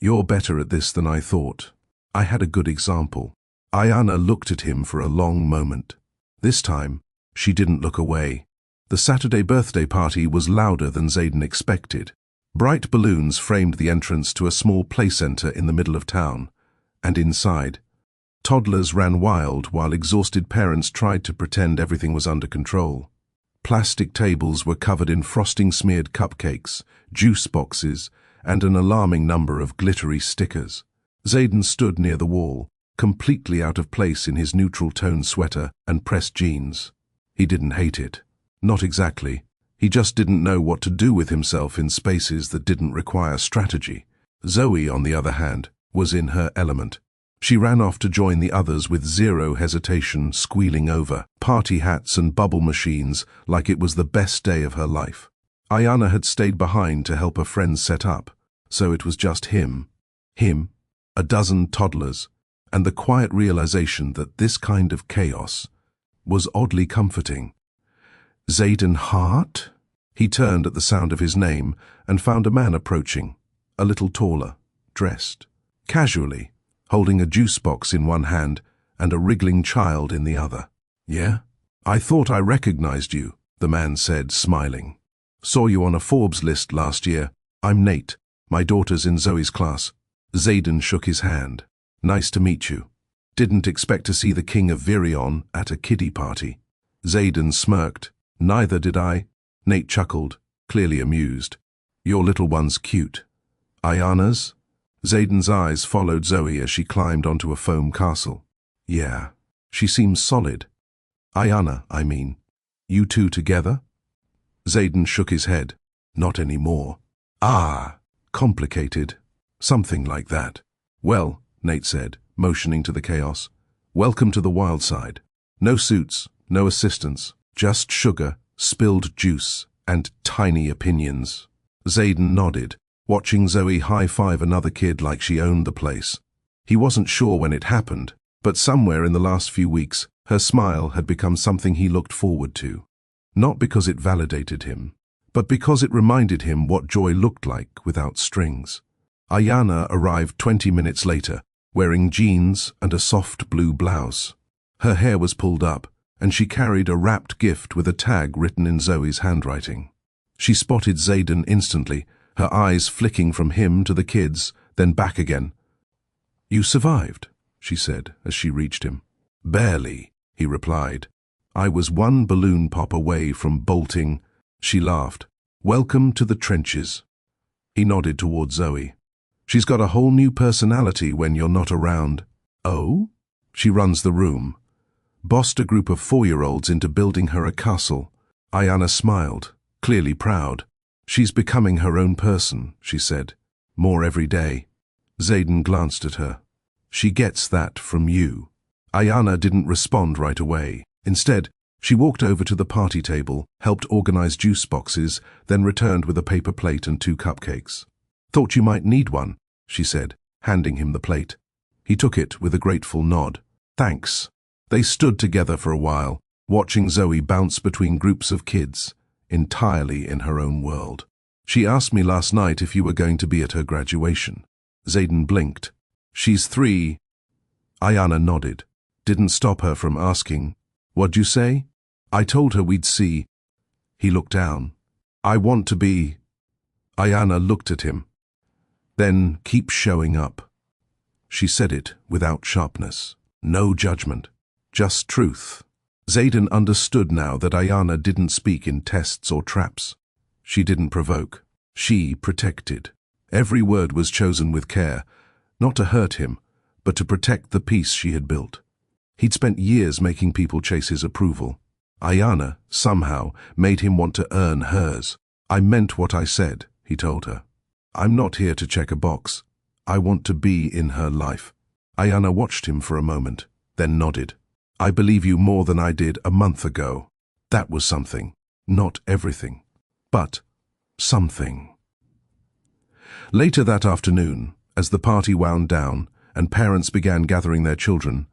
You're better at this than I thought. I had a good example. Ayana looked at him for a long moment. This time, she didn't look away. The Saturday birthday party was louder than Zayden expected. Bright balloons framed the entrance to a small play center in the middle of town, and inside, toddlers ran wild while exhausted parents tried to pretend everything was under control. Plastic tables were covered in frosting-smeared cupcakes, juice boxes, and an alarming number of glittery stickers. Zayden stood near the wall, completely out of place in his neutral-tone sweater and pressed jeans. He didn't hate it. Not exactly. He just didn't know what to do with himself in spaces that didn't require strategy. Zoe, on the other hand, was in her element. She ran off to join the others with zero hesitation, squealing over, party hats and bubble machines like it was the best day of her life. Ayana had stayed behind to help her friends set up, so it was just him, a dozen toddlers, and the quiet realization that this kind of chaos was oddly comforting. Zayden Hart? He turned at the sound of his name and found a man approaching, a little taller, dressed, casually, holding a juice box in one hand and a wriggling child in the other. Yeah? I thought I recognized you, the man said, smiling. Saw you on a Forbes list last year. I'm Nate. My daughter's in Zoe's class. Zayden shook his hand. Nice to meet you. Didn't expect to see the king of Virion at a kiddie party. Zayden smirked. Neither did I. Nate chuckled, clearly amused. Your little one's cute. Ayana's? Zayden's eyes followed Zoe as she climbed onto a foam castle. Yeah, she seems solid. Ayana, I mean. You two together? Zayden shook his head. Not anymore. Ah, complicated. Something like that. Well, Nate said, motioning to the chaos. Welcome to the wild side. No suits, no assistants, just sugar, spilled juice, and tiny opinions. Zayden nodded, watching Zoe high-five another kid like she owned the place. He wasn't sure when it happened, but somewhere in the last few weeks, her smile had become something he looked forward to. Not because it validated him, but because it reminded him what joy looked like without strings. Ayana arrived 20 minutes later, wearing jeans and a soft blue blouse. Her hair was pulled up, and she carried a wrapped gift with a tag written in Zoe's handwriting. She spotted Zayden instantly, her eyes flicking from him to the kids, then back again. You survived, she said as she reached him. Barely, he replied. I was one balloon pop away from bolting. She laughed. Welcome to the trenches. He nodded toward Zoe. She's got a whole new personality when you're not around. Oh? She runs the room. Bossed a group of 4-year-olds into building her a castle. Ayana smiled, clearly proud. She's becoming her own person, she said. More every day. Zayden glanced at her. She gets that from you. Ayana didn't respond right away. Instead, she walked over to the party table, helped organize juice boxes, then returned with a paper plate and 2 cupcakes. Thought you might need one, she said, handing him the plate. He took it with a grateful nod. Thanks. They stood together for a while, watching Zoe bounce between groups of kids, entirely in her own world. She asked me last night if you were going to be at her graduation. Zayden blinked. She's 3. Ayana nodded. Didn't stop her from asking, what'd you say? I told her we'd see. He looked down. I want to be. Ayana looked at him. Then keep showing up. She said it without sharpness. No judgment. Just truth. Zayden understood now that Ayana didn't speak in tests or traps. She didn't provoke. She protected. Every word was chosen with care, not to hurt him, but to protect the peace she had built. He'd spent years making people chase his approval. Ayana, somehow, made him want to earn hers. I meant what I said, he told her. I'm not here to check a box. I want to be in her life. Ayana watched him for a moment, then nodded. I believe you more than I did a month ago. That was something. Not everything, but something. Later that afternoon, as the party wound down and parents began gathering their children,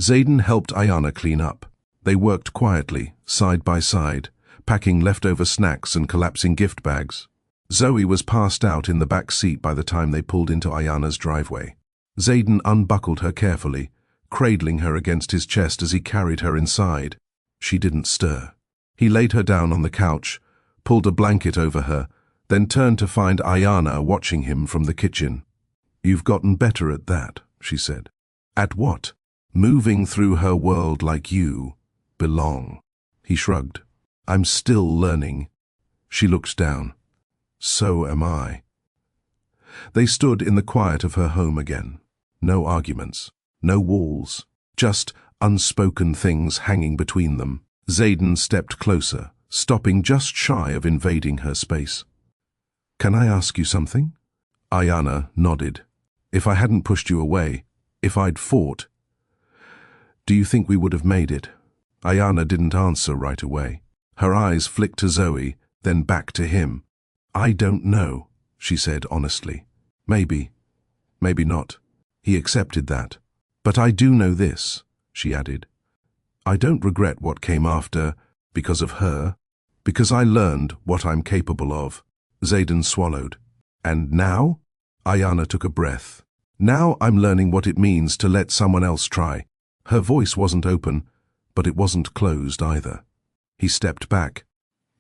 Zayden helped Ayana clean up. They worked quietly, side by side, packing leftover snacks and collapsing gift bags. Zoe was passed out in the back seat by the time they pulled into Ayana's driveway. Zayden unbuckled her carefully, cradling her against his chest as he carried her inside. She didn't stir. He laid her down on the couch, pulled a blanket over her, then turned to find Ayana watching him from the kitchen. You've gotten better at that, she said. At what? Moving through her world like you belong. He shrugged. I'm still learning. She looked down. So am I. They stood in the quiet of her home again. No arguments, no walls, just unspoken things hanging between them. Zayden stepped closer, stopping just shy of invading her space. Can I ask you something? Ayana nodded. If I hadn't pushed you away, if I'd fought, do you think we would have made it? Ayana didn't answer right away. Her eyes flicked to Zoe, then back to him. I don't know, she said honestly. Maybe, maybe not. He accepted that. But I do know this, she added. I don't regret what came after, because of her, because I learned what I'm capable of. Zayden swallowed. And now? Ayana took a breath. Now I'm learning what it means to let someone else try. Her voice wasn't open, but it wasn't closed either. He stepped back.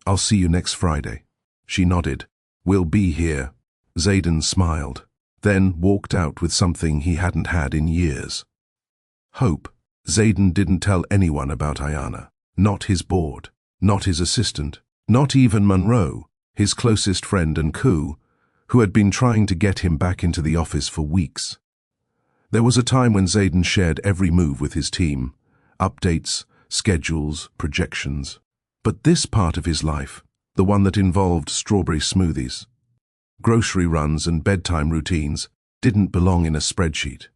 I'll see you next Friday. She nodded. We'll be here. Zayden smiled, then walked out with something he hadn't had in years. Hope. Zayden didn't tell anyone about Ayana. Not his board, not his assistant, not even Monroe, his closest friend and coup, who had been trying to get him back into the office for weeks. There was a time when Zayden shared every move with his team, updates, schedules, projections. But this part of his life, the one that involved strawberry smoothies, grocery runs and bedtime routines, didn't belong in a spreadsheet.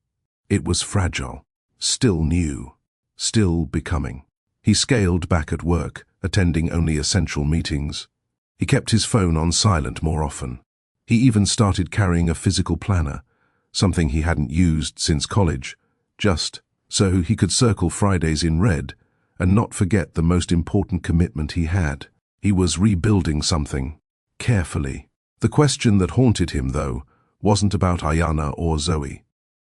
It was fragile, still new, still becoming. He scaled back at work, attending only essential meetings. He kept his phone on silent more often. He even started carrying a physical planner, something he hadn't used since college, just so he could circle Fridays in red and not forget the most important commitment he had. He was rebuilding something, carefully. The question that haunted him, though, wasn't about Ayana or Zoe.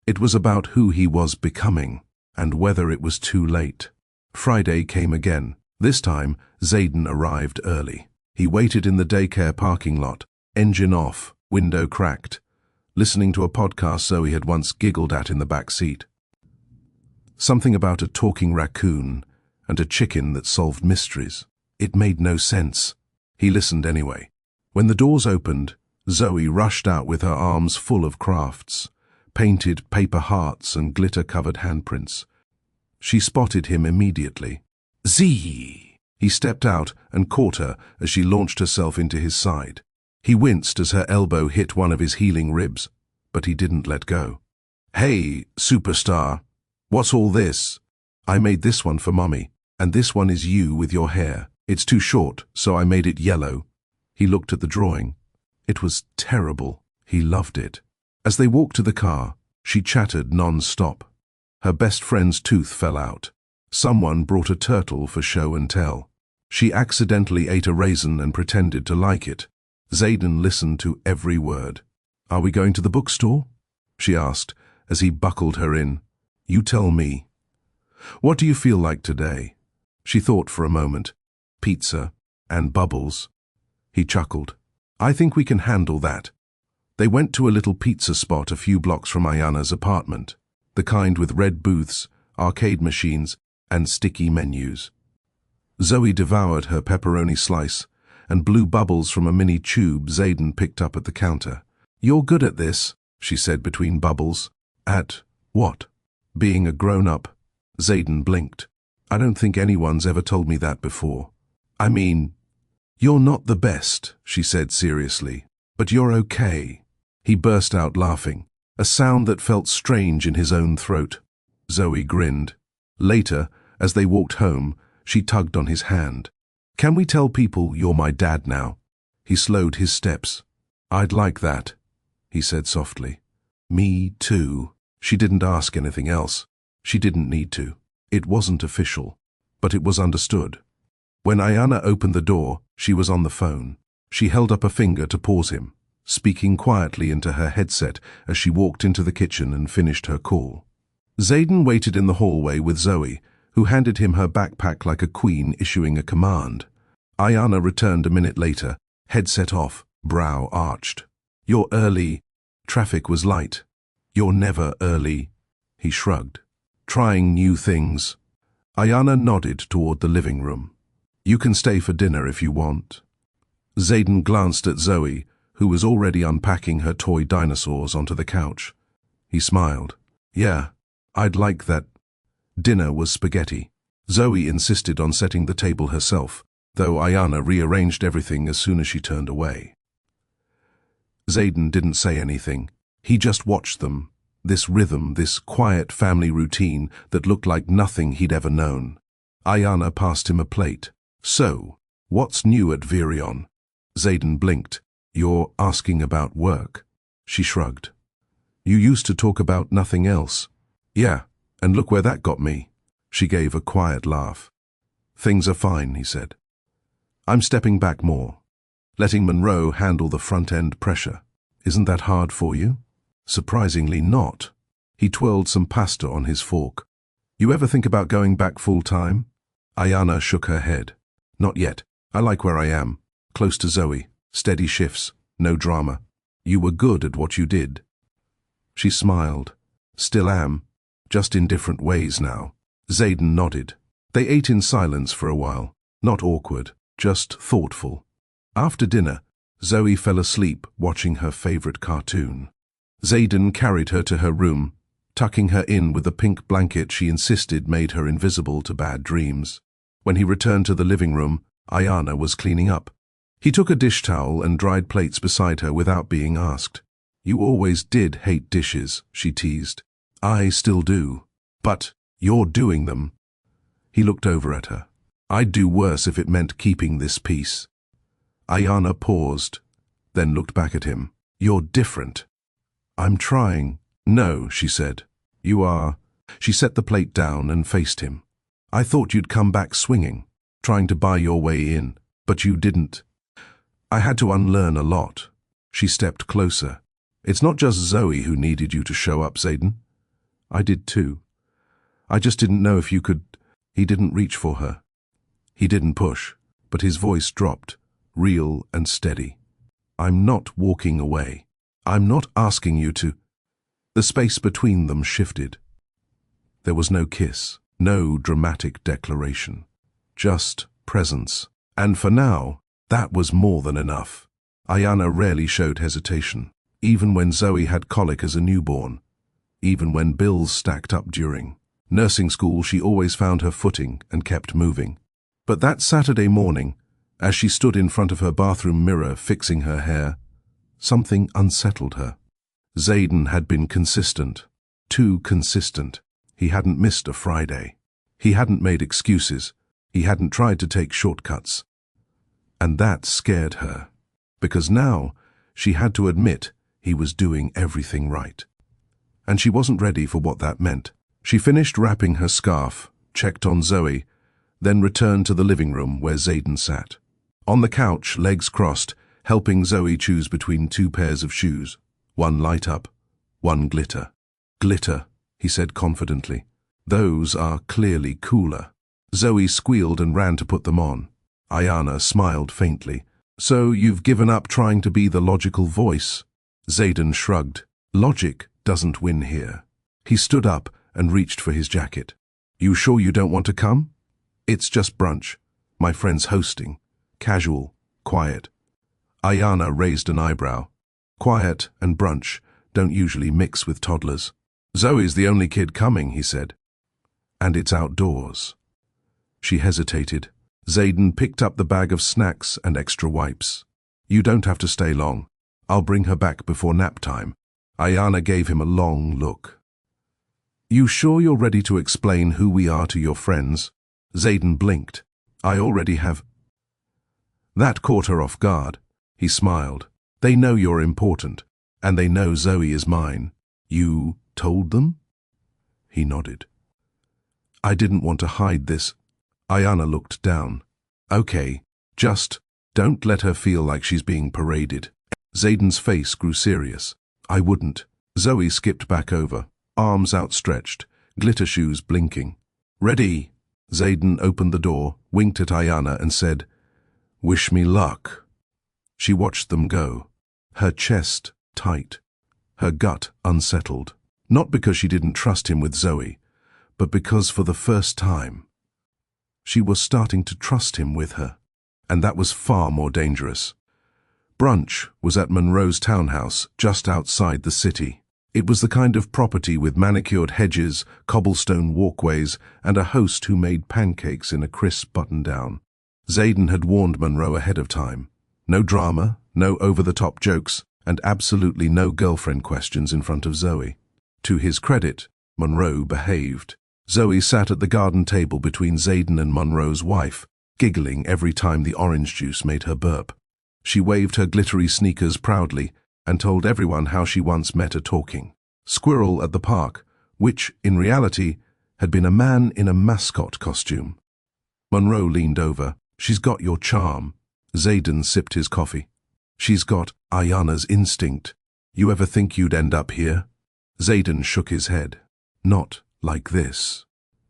It was about who he was becoming, and whether it was too late. Friday came again. This time, Zayden arrived early. He waited in the daycare parking lot, engine off, window cracked, listening to a podcast Zoe had once giggled at in the back seat. Something about a talking raccoon and a chicken that solved mysteries. It made no sense. He listened anyway. When the doors opened, Zoe rushed out with her arms full of crafts, painted paper hearts and glitter-covered handprints. She spotted him immediately. "Zee!" He stepped out and caught her as she launched herself into his side. He winced as her elbow hit one of his healing ribs, but he didn't let go. "Hey, superstar, what's all this?" "I made this one for Mummy, and this one is you with your hair. It's too short, so I made it yellow." He looked at the drawing. It was terrible. He loved it. As they walked to the car, she chattered non-stop. Her best friend's tooth fell out. Someone brought a turtle for show and tell. She accidentally ate a raisin and pretended to like it. Xaden listened to every word. "Are we going to the bookstore?" she asked as he buckled her in. "You tell me. What do you feel like today?" She thought for a moment. "Pizza and bubbles." He chuckled. "I think we can handle that." They went to a little pizza spot a few blocks from Ayana's apartment, the kind with red booths, arcade machines, and sticky menus. Zoe devoured her pepperoni slice and blew bubbles from a mini tube Xaden picked up at the counter. "You're good at this," she said between bubbles. "At what?" "Being a grown-up." Xaden blinked. "I don't think anyone's ever told me that before." "I mean, you're not the best," she said seriously, "but you're okay." He burst out laughing, a sound that felt strange in his own throat. Zoe grinned. Later, as they walked home, she tugged on his hand. "Can we tell people you're my dad now?" He slowed his steps. "I'd like that," he said softly. "Me too." She didn't ask anything else. She didn't need to. It wasn't official, but it was understood. When Ayana opened the door, she was on the phone. She held up a finger to pause him, speaking quietly into her headset as she walked into the kitchen and finished her call. Xaden waited in the hallway with Zoe, who handed him her backpack like a queen issuing a command. Ayana returned a minute later, headset off, brow arched. "You're early." Traffic was light. "You're never early." He shrugged. "Trying new things." Ayana nodded toward the living room. "You can stay for dinner if you want." Xaden glanced at Zoe, who was already unpacking her toy dinosaurs onto the couch. He smiled. "Yeah, I'd like that." Dinner was spaghetti. Zoe insisted on setting the table herself, though Ayana rearranged everything as soon as she turned away. Xaden didn't say anything. He just watched them, this rhythm, this quiet family routine that looked like nothing he'd ever known. Ayana passed him a plate. "So, what's new at Virion?" Xaden blinked. "You're asking about work." She shrugged. "You used to talk about nothing else." "Yeah, and look where that got me." She gave a quiet laugh. "Things are fine," he said. "I'm stepping back more, letting Monroe handle the front-end pressure. Isn't that hard for you?" "Surprisingly not." He twirled some pasta on his fork. "You ever think about going back full-time?" Ayana shook her head. "Not yet. I like where I am, close to Zoe, steady shifts, no drama. You were good at what you did." She smiled. "Still am, just in different ways now." Xaden nodded. They ate in silence for a while, not awkward, just thoughtful. After dinner, Zoe fell asleep watching her favorite cartoon. Xaden carried her to her room, tucking her in with the pink blanket she insisted made her invisible to bad dreams. When he returned to the living room, Ayana was cleaning up. He took a dish towel and dried plates beside her without being asked. "You always did hate dishes," she teased. "I still do. But you're doing them." He looked over at her. "I'd do worse if it meant keeping this peace." Ayana paused, then looked back at him. "You're different." "I'm trying." "No," she said. "You are." She set the plate down and faced him. "I thought you'd come back swinging, trying to buy your way in, but you didn't." "I had to unlearn a lot." She stepped closer. "It's not just Zoe who needed you to show up, Xaden. I did too. I just didn't know if you could." He didn't reach for her. He didn't push, but his voice dropped, real and steady. "I'm not walking away. I'm not asking you to." The space between them shifted. There was no kiss, No dramatic declaration. Just presence. And for now, that was more than enough. Ayana rarely showed hesitation, even when Zoe had colic as a newborn, even when bills stacked up during nursing school. She always found her footing and kept moving. But that Saturday morning, as she stood in front of her bathroom mirror fixing her hair, something unsettled her. Zayden had been consistent, too consistent. He hadn't missed a Friday. He hadn't made excuses. He hadn't tried to take shortcuts. And that scared her, because now she had to admit he was doing everything right. And she wasn't ready for what that meant. She finished wrapping her scarf, checked on Zoe, then returned to the living room where Zayden sat. On the couch, legs crossed, helping Zoe choose between two pairs of shoes. One light up, one glitter. Glitter, he said confidently. Those are clearly cooler. Zoe squealed and ran to put them on. Ayana smiled faintly. So you've given up trying to be the logical voice? Zayden shrugged. Logic doesn't win here. He stood up and reached for his jacket. You sure you don't want to come? It's just brunch. My friend's hosting. Casual, quiet. Ayana raised an eyebrow. Quiet and brunch don't usually mix with toddlers. Zoe's the only kid coming, he said. And it's outdoors. She hesitated. Zayden picked up the bag of snacks and extra wipes. You don't have to stay long. I'll bring her back before nap time. Ayana gave him a long look. You sure you're ready to explain who we are to your friends? Zayden blinked. I already have. That caught her off guard. He smiled. They know you're important, and they know Zoe is mine. You told them? He nodded. I didn't want to hide this. Ayana looked down. Okay, just don't let her feel like she's being paraded. Zayden's face grew serious. I wouldn't. Zoe skipped back over, arms outstretched, glitter shoes blinking. Ready? Zayden opened the door, winked at Ayana and said, Wish me luck. She watched them go, her chest tight, her gut unsettled. Not because she didn't trust him with Zoe, but because for the first time, she was starting to trust him with her. And that was far more dangerous. Brunch was at Monroe's townhouse, just outside the city. It was the kind of property with manicured hedges, cobblestone walkways, and a host who made pancakes in a crisp button-down. Zayden had warned Monroe ahead of time. No drama, no over-the-top jokes, and absolutely no girlfriend questions in front of Zoe. To his credit, Monroe behaved. Zoe sat at the garden table between Zayden and Monroe's wife, giggling every time the orange juice made her burp. She waved her glittery sneakers proudly and told everyone how she once met a talking squirrel at the park, which, in reality, had been a man in a mascot costume. Monroe leaned over. She's got your charm. Zayden sipped his coffee. She's got Ayana's instinct. You ever think you'd end up here? Zayden shook his head. Not like this.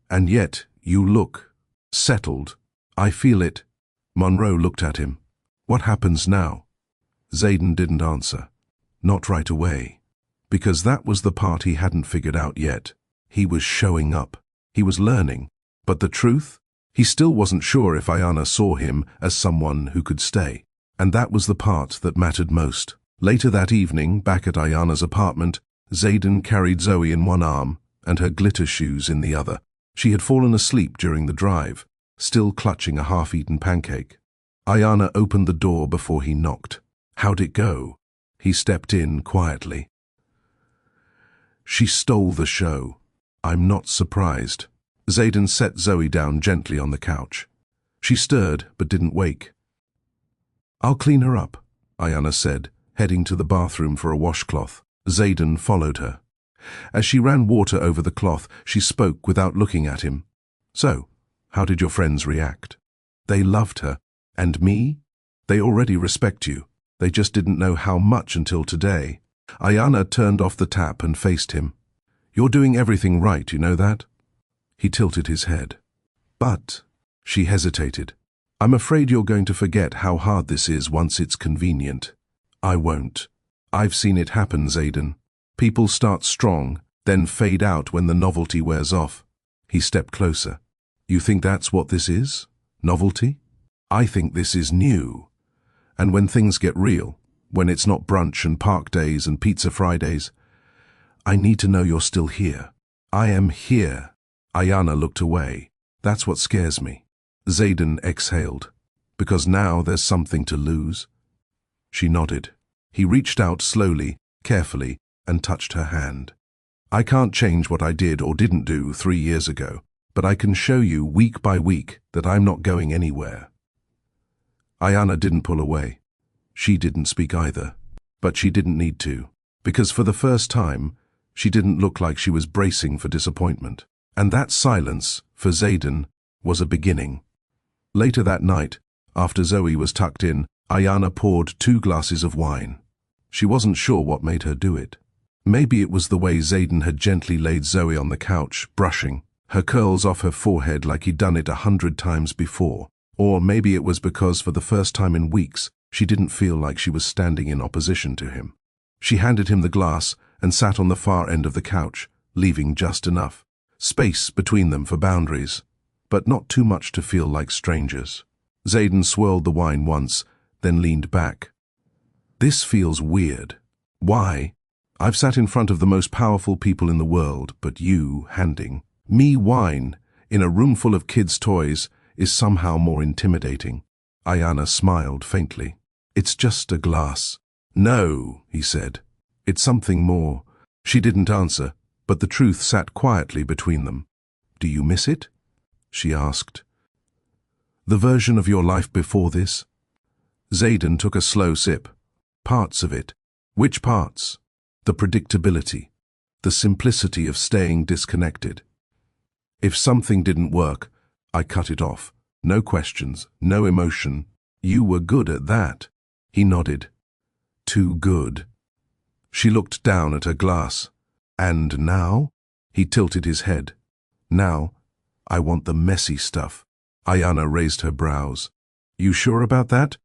And yet, you look settled. I feel it. Monroe looked at him. What happens now? Zayden didn't answer. Not right away. Because that was the part he hadn't figured out yet. He was showing up. He was learning. But the truth? He still wasn't sure if Ayana saw him as someone who could stay. And that was the part that mattered most. Later that evening, back at Ayana's apartment, Zayden carried Zoe in one arm and her glitter shoes in the other. She had fallen asleep during the drive, still clutching a half-eaten pancake. Ayana opened the door before he knocked. How'd it go? He stepped in quietly. She stole the show. I'm not surprised. Zayden set Zoe down gently on the couch. She stirred but didn't wake. I'll clean her up, Ayana said, heading to the bathroom for a washcloth. Zayden followed her. As she ran water over the cloth, she spoke without looking at him. So, how did your friends react? They loved her. And me? They already respect you. They just didn't know how much until today. Ayana turned off the tap and faced him. You're doing everything right, you know that? He tilted his head. But, she hesitated. I'm afraid you're going to forget how hard this is once it's convenient. I won't. I've seen it happen, Zayden. People start strong, then fade out when the novelty wears off. He stepped closer. You think that's what this is? Novelty? I think this is new. And when things get real, when it's not brunch and park days and pizza Fridays, I need to know you're still here. I am here. Ayana looked away. That's what scares me. Xaden exhaled. Because now there's something to lose. She nodded. He reached out slowly, carefully, and touched her hand. I can't change what I did or didn't do 3 years ago, but I can show you week by week that I'm not going anywhere. Ayana didn't pull away. She didn't speak either. But she didn't need to, because for the first time, she didn't look like she was bracing for disappointment. And that silence, for Xaden, was a beginning. Later that night, after Zoe was tucked in, Ayana poured 2 glasses of wine. She wasn't sure what made her do it. Maybe it was the way Xaden had gently laid Zoe on the couch, brushing her curls off her forehead like he'd done it 100 times before. Or maybe it was because for the first time in weeks, she didn't feel like she was standing in opposition to him. She handed him the glass and sat on the far end of the couch, leaving just enough space between them for boundaries, but not too much to feel like strangers. Xaden swirled the wine once, then leaned back. This feels weird. Why? I've sat in front of the most powerful people in the world, but you handing me wine in a room full of kids' toys is somehow more intimidating. Ayana smiled faintly. It's just a glass. No, he said. It's something more. She didn't answer, but the truth sat quietly between them. Do you miss it? She asked. The version of your life before this? Xaden took a slow sip. Parts of it. Which parts? The predictability. The simplicity of staying disconnected. If something didn't work, I cut it off. No questions, no emotion. You were good at that. He nodded. Too good. She looked down at her glass. And now? He tilted his head. Now, I want the messy stuff. Ayana raised her brows. You sure about that?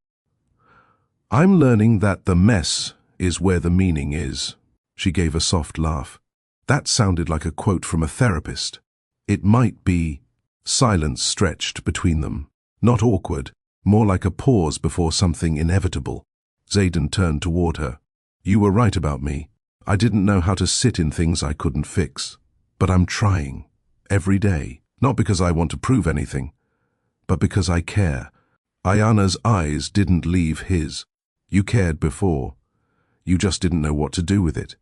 I'm learning that the mess is where the meaning is. She gave a soft laugh. That sounded like a quote from a therapist. It might be. Silence stretched between them. Not awkward, more like a pause before something inevitable. Xaden turned toward her. You were right about me. I didn't know how to sit in things I couldn't fix. But I'm trying. Every day. Not because I want to prove anything, but because I care. Ayana's eyes didn't leave his. You cared before. You just didn't know what to do with it.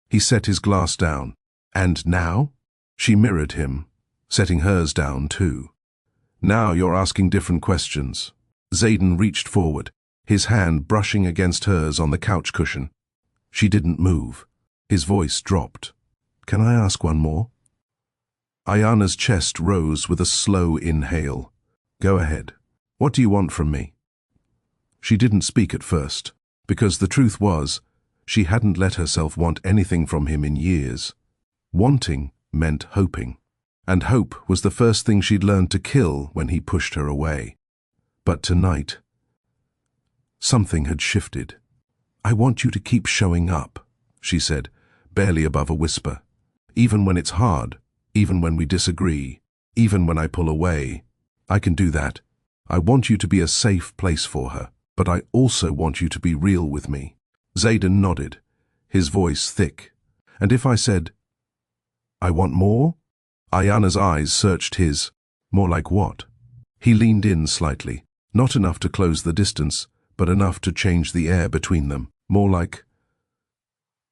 He set his glass down. And now? She mirrored him, setting hers down too. Now you're asking different questions. Xaden reached forward, his hand brushing against hers on the couch cushion. She didn't move. His voice dropped. Can I ask one more? Ayana's chest rose with a slow inhale. Go ahead. What do you want from me? She didn't speak at first, because the truth was, she hadn't let herself want anything from him in years. Wanting meant hoping, and hope was the first thing she'd learned to kill when he pushed her away. But tonight, something had shifted. I want you to keep showing up, she said, barely above a whisper. Even when it's hard, even when we disagree, even when I pull away. I can do that. I want you to be a safe place for her, but I also want you to be real with me. Xaden nodded, his voice thick. And if I said, I want more? Ayana's eyes searched his. More like what? He leaned in slightly, not enough to close the distance, but enough to change the air between them. More like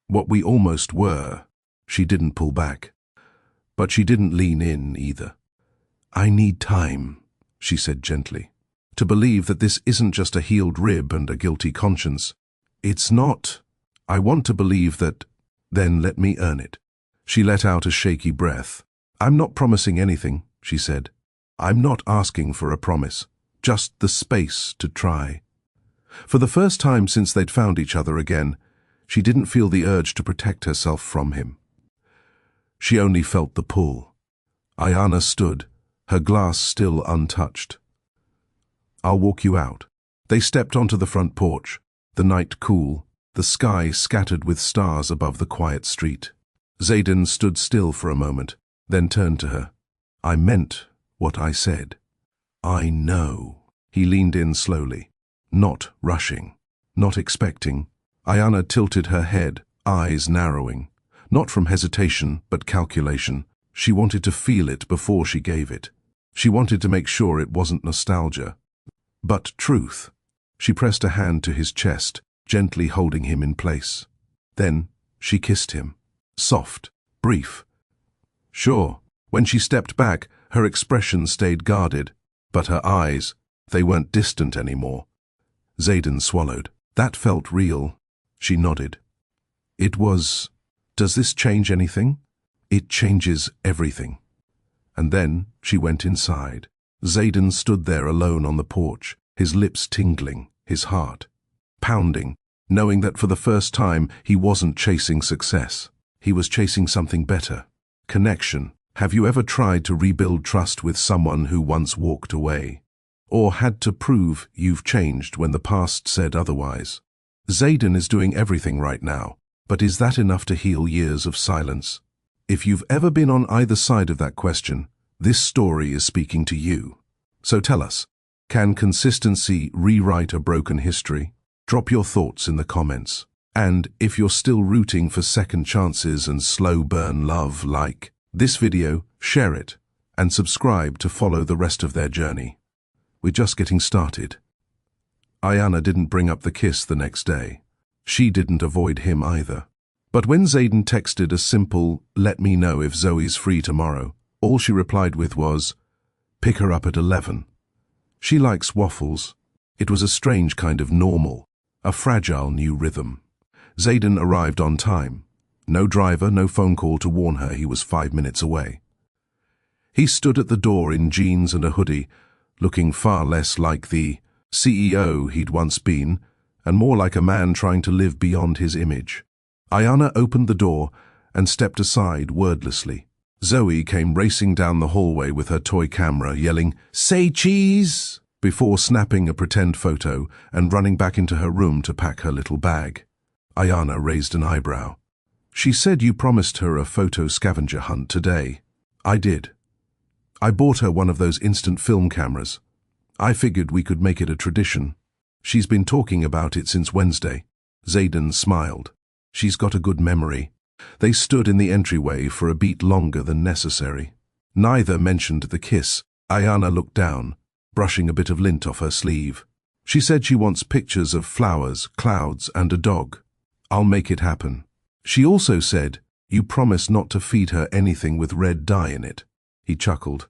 what we almost were. She didn't pull back, but she didn't lean in either. I need time, she said gently, to believe that this isn't just a healed rib and a guilty conscience. It's not. I want to believe that. Then let me earn it. She let out a shaky breath. I'm not promising anything, she said. I'm not asking for a promise, just the space to try. For the first time since they'd found each other again, she didn't feel the urge to protect herself from him. She only felt the pull. Ayana stood, her glass still untouched. I'll walk you out. They stepped onto the front porch, the night cool, the sky scattered with stars above the quiet street. Xaden stood still for a moment, then turned to her. I meant what I said. I know. He leaned in slowly, not rushing, not expecting. Ayana tilted her head, eyes narrowing. Not from hesitation, but calculation. She wanted to feel it before she gave it. She wanted to make sure it wasn't nostalgia, but truth. She pressed a hand to his chest, gently holding him in place. Then she kissed him. Soft, brief. Sure, when she stepped back, her expression stayed guarded, but her eyes, they weren't distant anymore. Xaden swallowed. That felt real. She nodded. It was, does this change anything? It changes everything. And then she went inside. Xaden stood there alone on the porch, his lips tingling, his heart pounding, knowing that for the first time he wasn't chasing success. He was chasing something better. Connection. Have you ever tried to rebuild trust with someone who once walked away? Or had to prove you've changed when the past said otherwise? Xaden is doing everything right now, but is that enough to heal years of silence? If you've ever been on either side of that question, this story is speaking to you. So tell us, can consistency rewrite a broken history? Drop your thoughts in the comments. And if you're still rooting for second chances and slow burn love, like this video, share it, and subscribe to follow the rest of their journey. We're just getting started. Ayana didn't bring up the kiss the next day. She didn't avoid him either. But when Xaden texted a simple, "Let me know if Zoe's free tomorrow," all she replied with was, "Pick her up at 11. She likes waffles." It was a strange kind of normal, a fragile new rhythm. Xaden arrived on time. No driver, no phone call to warn her he was 5 minutes away. He stood at the door in jeans and a hoodie, looking far less like the CEO he'd once been, and more like a man trying to live beyond his image. Ayana opened the door and stepped aside wordlessly. Zoe came racing down the hallway with her toy camera, yelling, "Say cheese!" before snapping a pretend photo and running back into her room to pack her little bag. Ayana raised an eyebrow. "She said you promised her a photo scavenger hunt today." "I did. I bought her one of those instant film cameras. I figured we could make it a tradition. She's been talking about it since Wednesday." Xaden smiled. "She's got a good memory." They stood in the entryway for a beat longer than necessary. Neither mentioned the kiss. Ayana looked down, brushing a bit of lint off her sleeve. She said she wants pictures of flowers, clouds, and a dog. "I'll make it happen." She also said, "You promise not to feed her anything with red dye in it." He chuckled.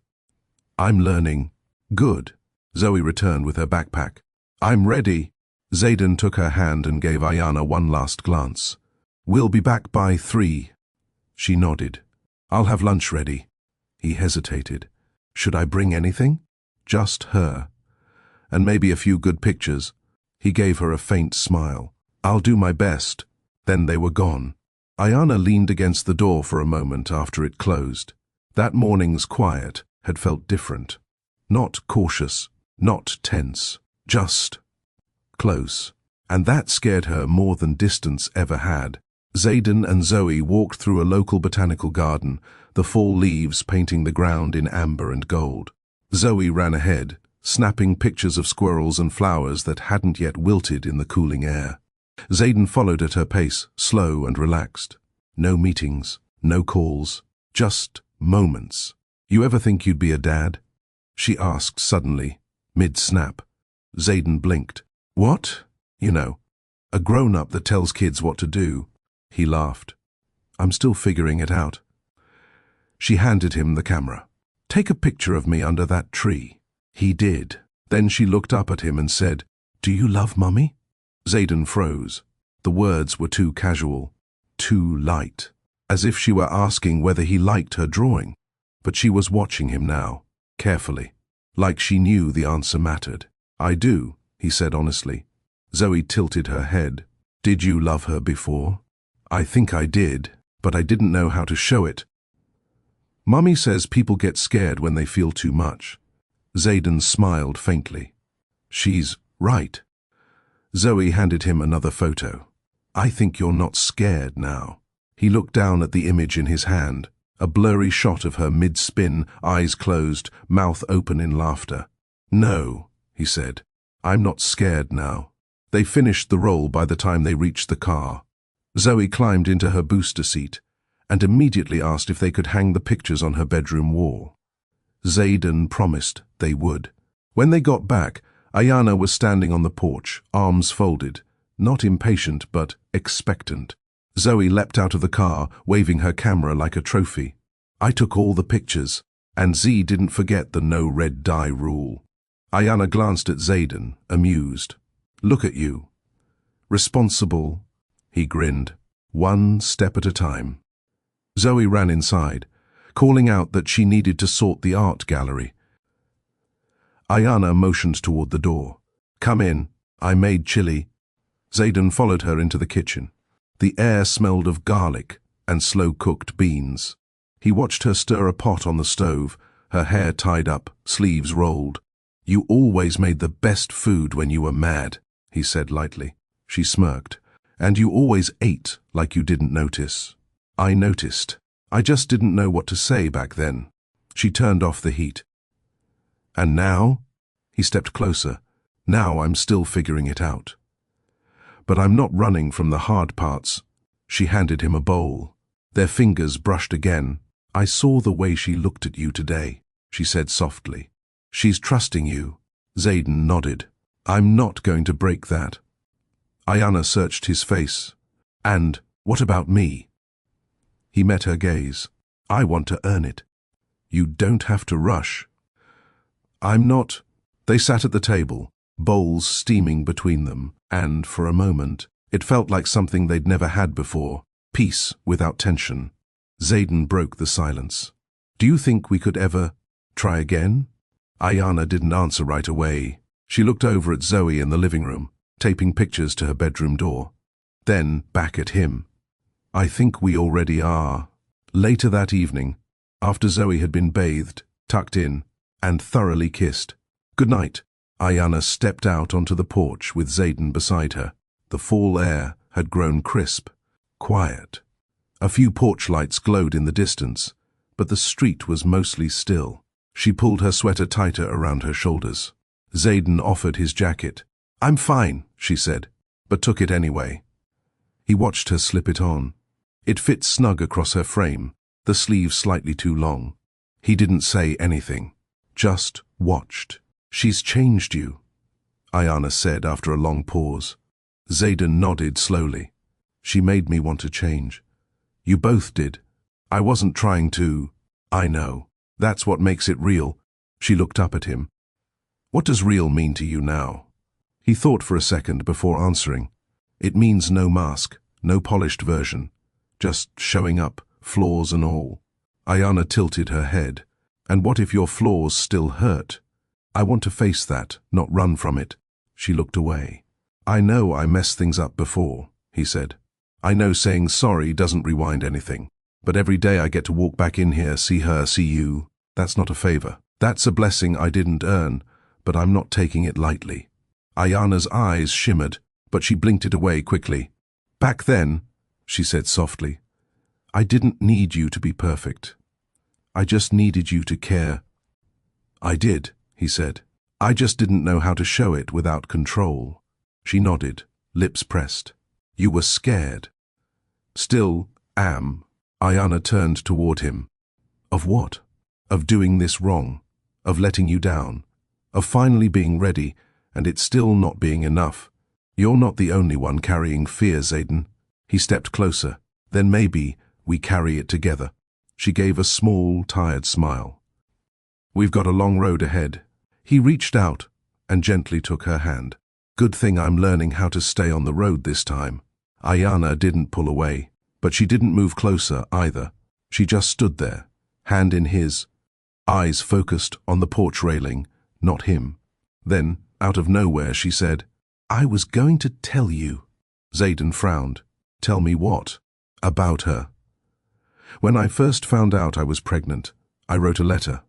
"I'm learning." "Good." Zoe returned with her backpack. "I'm ready." Xaden took her hand and gave Ayana one last glance. "We'll be back by 3. She nodded. "I'll have lunch ready." He hesitated. "Should I bring anything?" "Just her. And maybe a few good pictures." He gave her a faint smile. "I'll do my best." Then they were gone. Ayana leaned against the door for a moment after it closed. That morning's quiet had felt different. Not cautious, not tense, just close. And that scared her more than distance ever had. Xaden and Zoe walked through a local botanical garden, the fall leaves painting the ground in amber and gold. Zoe ran ahead, snapping pictures of squirrels and flowers that hadn't yet wilted in the cooling air. Xaden followed at her pace, slow and relaxed. No meetings, no calls, just moments. "You ever think you'd be a dad?" she asked suddenly, mid-snap. Xaden blinked. "What?" "You know, a grown-up that tells kids what to do." He laughed. "I'm still figuring it out." She handed him the camera. "Take a picture of me under that tree." He did. Then she looked up at him and said, "Do you love Mummy?" Xaden froze. The words were too casual, too light, as if she were asking whether he liked her drawing. But she was watching him now, carefully, like she knew the answer mattered. "I do," he said honestly. Zoe tilted her head. "Did you love her before?" "I think I did, but I didn't know how to show it." "Mummy says people get scared when they feel too much." Xaden smiled faintly. "She's right." Zoe handed him another photo. "I think you're not scared now." He looked down at the image in his hand. A blurry shot of her mid-spin, eyes closed, mouth open in laughter. "No," he said. "I'm not scared now." They finished the roll by the time they reached the car. Zoe climbed into her booster seat and immediately asked if they could hang the pictures on her bedroom wall. Xaden promised they would. When they got back, Ayana was standing on the porch, arms folded, not impatient but expectant. Zoe leapt out of the car, waving her camera like a trophy. "I took all the pictures, and Z didn't forget the no red dye rule." Ayana glanced at Xaden, amused. "Look at you. Responsible." He grinned. "One step at a time." Zoe ran inside, calling out that she needed to sort the art gallery. Ayana motioned toward the door. "Come in. I made chili." Xaden followed her into the kitchen. The air smelled of garlic and slow-cooked beans. He watched her stir a pot on the stove, her hair tied up, sleeves rolled. "You always made the best food when you were mad," he said lightly. She smirked. "And you always ate like you didn't notice." "I noticed. I just didn't know what to say back then." She turned off the heat. "And now?" He stepped closer. "Now I'm still figuring it out. But I'm not running from the hard parts." She handed him a bowl. Their fingers brushed again. "I saw the way she looked at you today," she said softly. "She's trusting you." Xaden nodded. "I'm not going to break that." Ayana searched his face. "And what about me?" He met her gaze. "I want to earn it. You don't have to rush." "I'm not." They sat at the table, bowls steaming between them, and, for a moment, it felt like something they'd never had before, peace without tension. Xaden broke the silence. "Do you think we could ever try again?" Ayana didn't answer right away. She looked over at Zoe in the living room, taping pictures to her bedroom door. Then back at him. "I think we already are." Later that evening, after Zoe had been bathed, tucked in, and thoroughly kissed. "Good night." Ayana stepped out onto the porch with Xaden beside her. The fall air had grown crisp, quiet. A few porch lights glowed in the distance, but the street was mostly still. She pulled her sweater tighter around her shoulders. Xaden offered his jacket. "I'm fine," she said, but took it anyway. He watched her slip it on. It fit snug across her frame, the sleeves slightly too long. He didn't say anything, just watched. "She's changed you," Ayana said after a long pause. Xaden nodded slowly. "She made me want to change." "You both did. I wasn't trying to." "I know. That's what makes it real." She looked up at him. "What does real mean to you now?" He thought for a second before answering. "It means no mask, no polished version. Just showing up, flaws and all." Ayana tilted her head. "And what if your flaws still hurt?" "I want to face that, not run from it." She looked away. "I know I messed things up before," he said. "I know saying sorry doesn't rewind anything. But every day I get to walk back in here, see her, see you. That's not a favor. That's a blessing I didn't earn, but I'm not taking it lightly." Ayana's eyes shimmered, but she blinked it away quickly. "Back then," she said softly, "I didn't need you to be perfect. I just needed you to care." "I did," he said. "I just didn't know how to show it without control." She nodded, lips pressed. "You were scared." "Still am." Ayana turned toward him. "Of what?" "Of doing this wrong, of letting you down, of finally being ready, and it still not being enough. You're not the only one carrying fear, Xaden." He stepped closer. "Then maybe we carry it together." She gave a small, tired smile. "We've got a long road ahead." He reached out and gently took her hand. "Good thing I'm learning how to stay on the road this time." Ayana didn't pull away, but she didn't move closer either. She just stood there, hand in his, eyes focused on the porch railing, not him. Then, out of nowhere, she said, "I was going to tell you." Xaden frowned. "Tell me what?" "About her. When I first found out I was pregnant, I wrote a letter.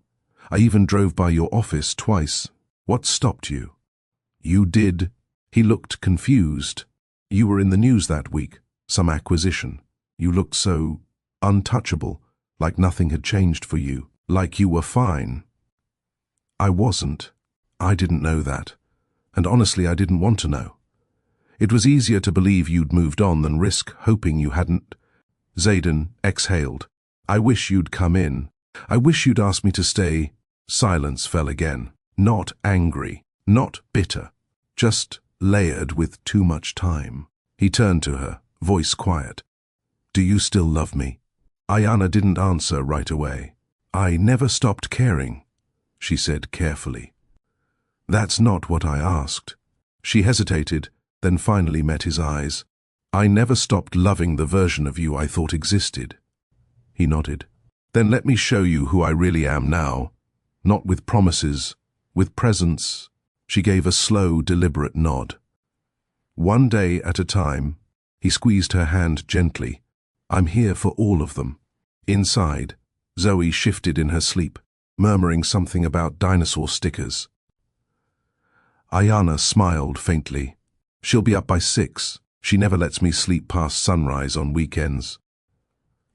I even drove by your office twice. What stopped you?" "You did." He looked confused. "You were in the news that week, some acquisition. You looked so untouchable, like nothing had changed for you, like you were fine. I wasn't. I didn't know that. And honestly, I didn't want to know. It was easier to believe you'd moved on than risk hoping you hadn't. Xaden exhaled. I wish you'd come in. I wish you'd asked me to stay. Silence fell again. Not angry, not bitter, just layered with too much time. He turned to her, voice quiet. Do you still love me? Ayana didn't answer right away. I never stopped caring, she said carefully. That's not what I asked. She hesitated, then finally met his eyes. I never stopped loving the version of you I thought existed. He nodded. Then let me show you who I really am now. Not with promises, with presence. She gave a slow, deliberate nod. One day at a time, he squeezed her hand gently. I'm here for all of them. Inside, Zoe shifted in her sleep, murmuring something about dinosaur stickers. Ayana smiled faintly. She'll be up by 6. She never lets me sleep past sunrise on weekends.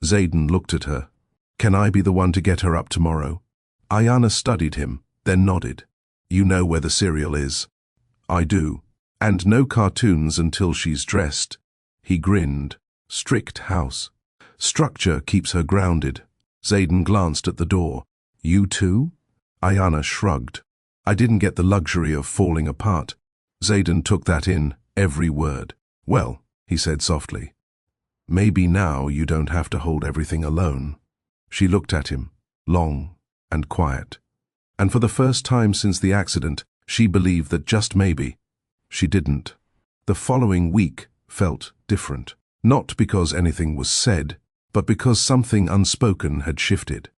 Xaden looked at her. Can I be the one to get her up tomorrow? Ayana studied him, then nodded. You know where the cereal is. I do. And no cartoons until she's dressed. He grinned. Strict house. Structure keeps her grounded. Xaden glanced at the door. You too? Ayana shrugged. I didn't get the luxury of falling apart. Xaden took that in, every word. Well, he said softly. Maybe now you don't have to hold everything alone. She looked at him, long and quiet. And for the first time since the accident, she believed that just maybe, she didn't. The following week felt different. Not because anything was said, but because something unspoken had shifted.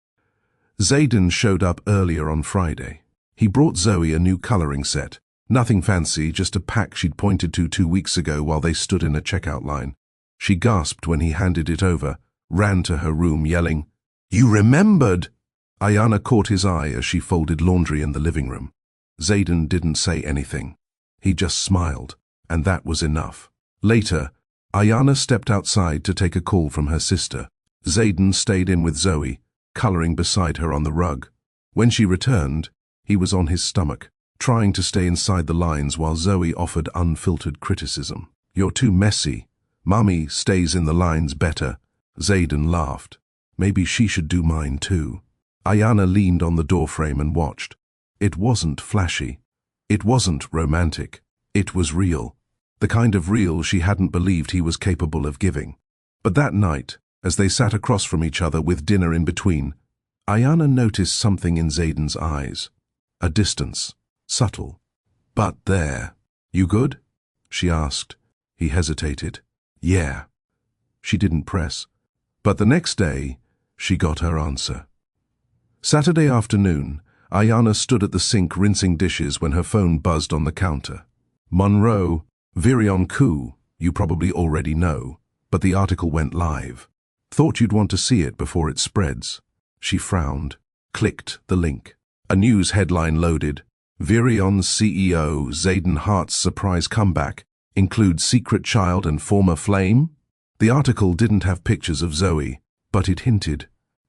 Xaden showed up earlier on Friday. He brought Zoe a new coloring set. Nothing fancy, just a pack she'd pointed to 2 weeks ago while they stood in a checkout line. She gasped when he handed it over, ran to her room yelling, You remembered! Ayana caught his eye as she folded laundry in the living room. Xaden didn't say anything. He just smiled, and that was enough. Later, Ayana stepped outside to take a call from her sister. Xaden stayed in with Zoe, coloring beside her on the rug. When she returned, he was on his stomach, trying to stay inside the lines while Zoe offered unfiltered criticism. You're too messy. Mummy stays in the lines better. Xaden laughed. Maybe she should do mine too. Ayana leaned on the doorframe and watched. It wasn't flashy. It wasn't romantic. It was real. The kind of real she hadn't believed he was capable of giving. But that night, as they sat across from each other with dinner in between, Ayana noticed something in Xaden's eyes. A distance. Subtle. But there. You good? She asked. He hesitated. Yeah. She didn't press. But the next day, she got her answer. Saturday afternoon, Ayana stood at the sink rinsing dishes when her phone buzzed on the counter. Monroe, Virion coup, you probably already know, but the article went live. Thought you'd want to see it before it spreads. She frowned, clicked the link. A news headline loaded. Virion's CEO, Xaden Hart's surprise comeback, includes secret child and former flame? The article didn't have pictures of Zoe, but it hinted.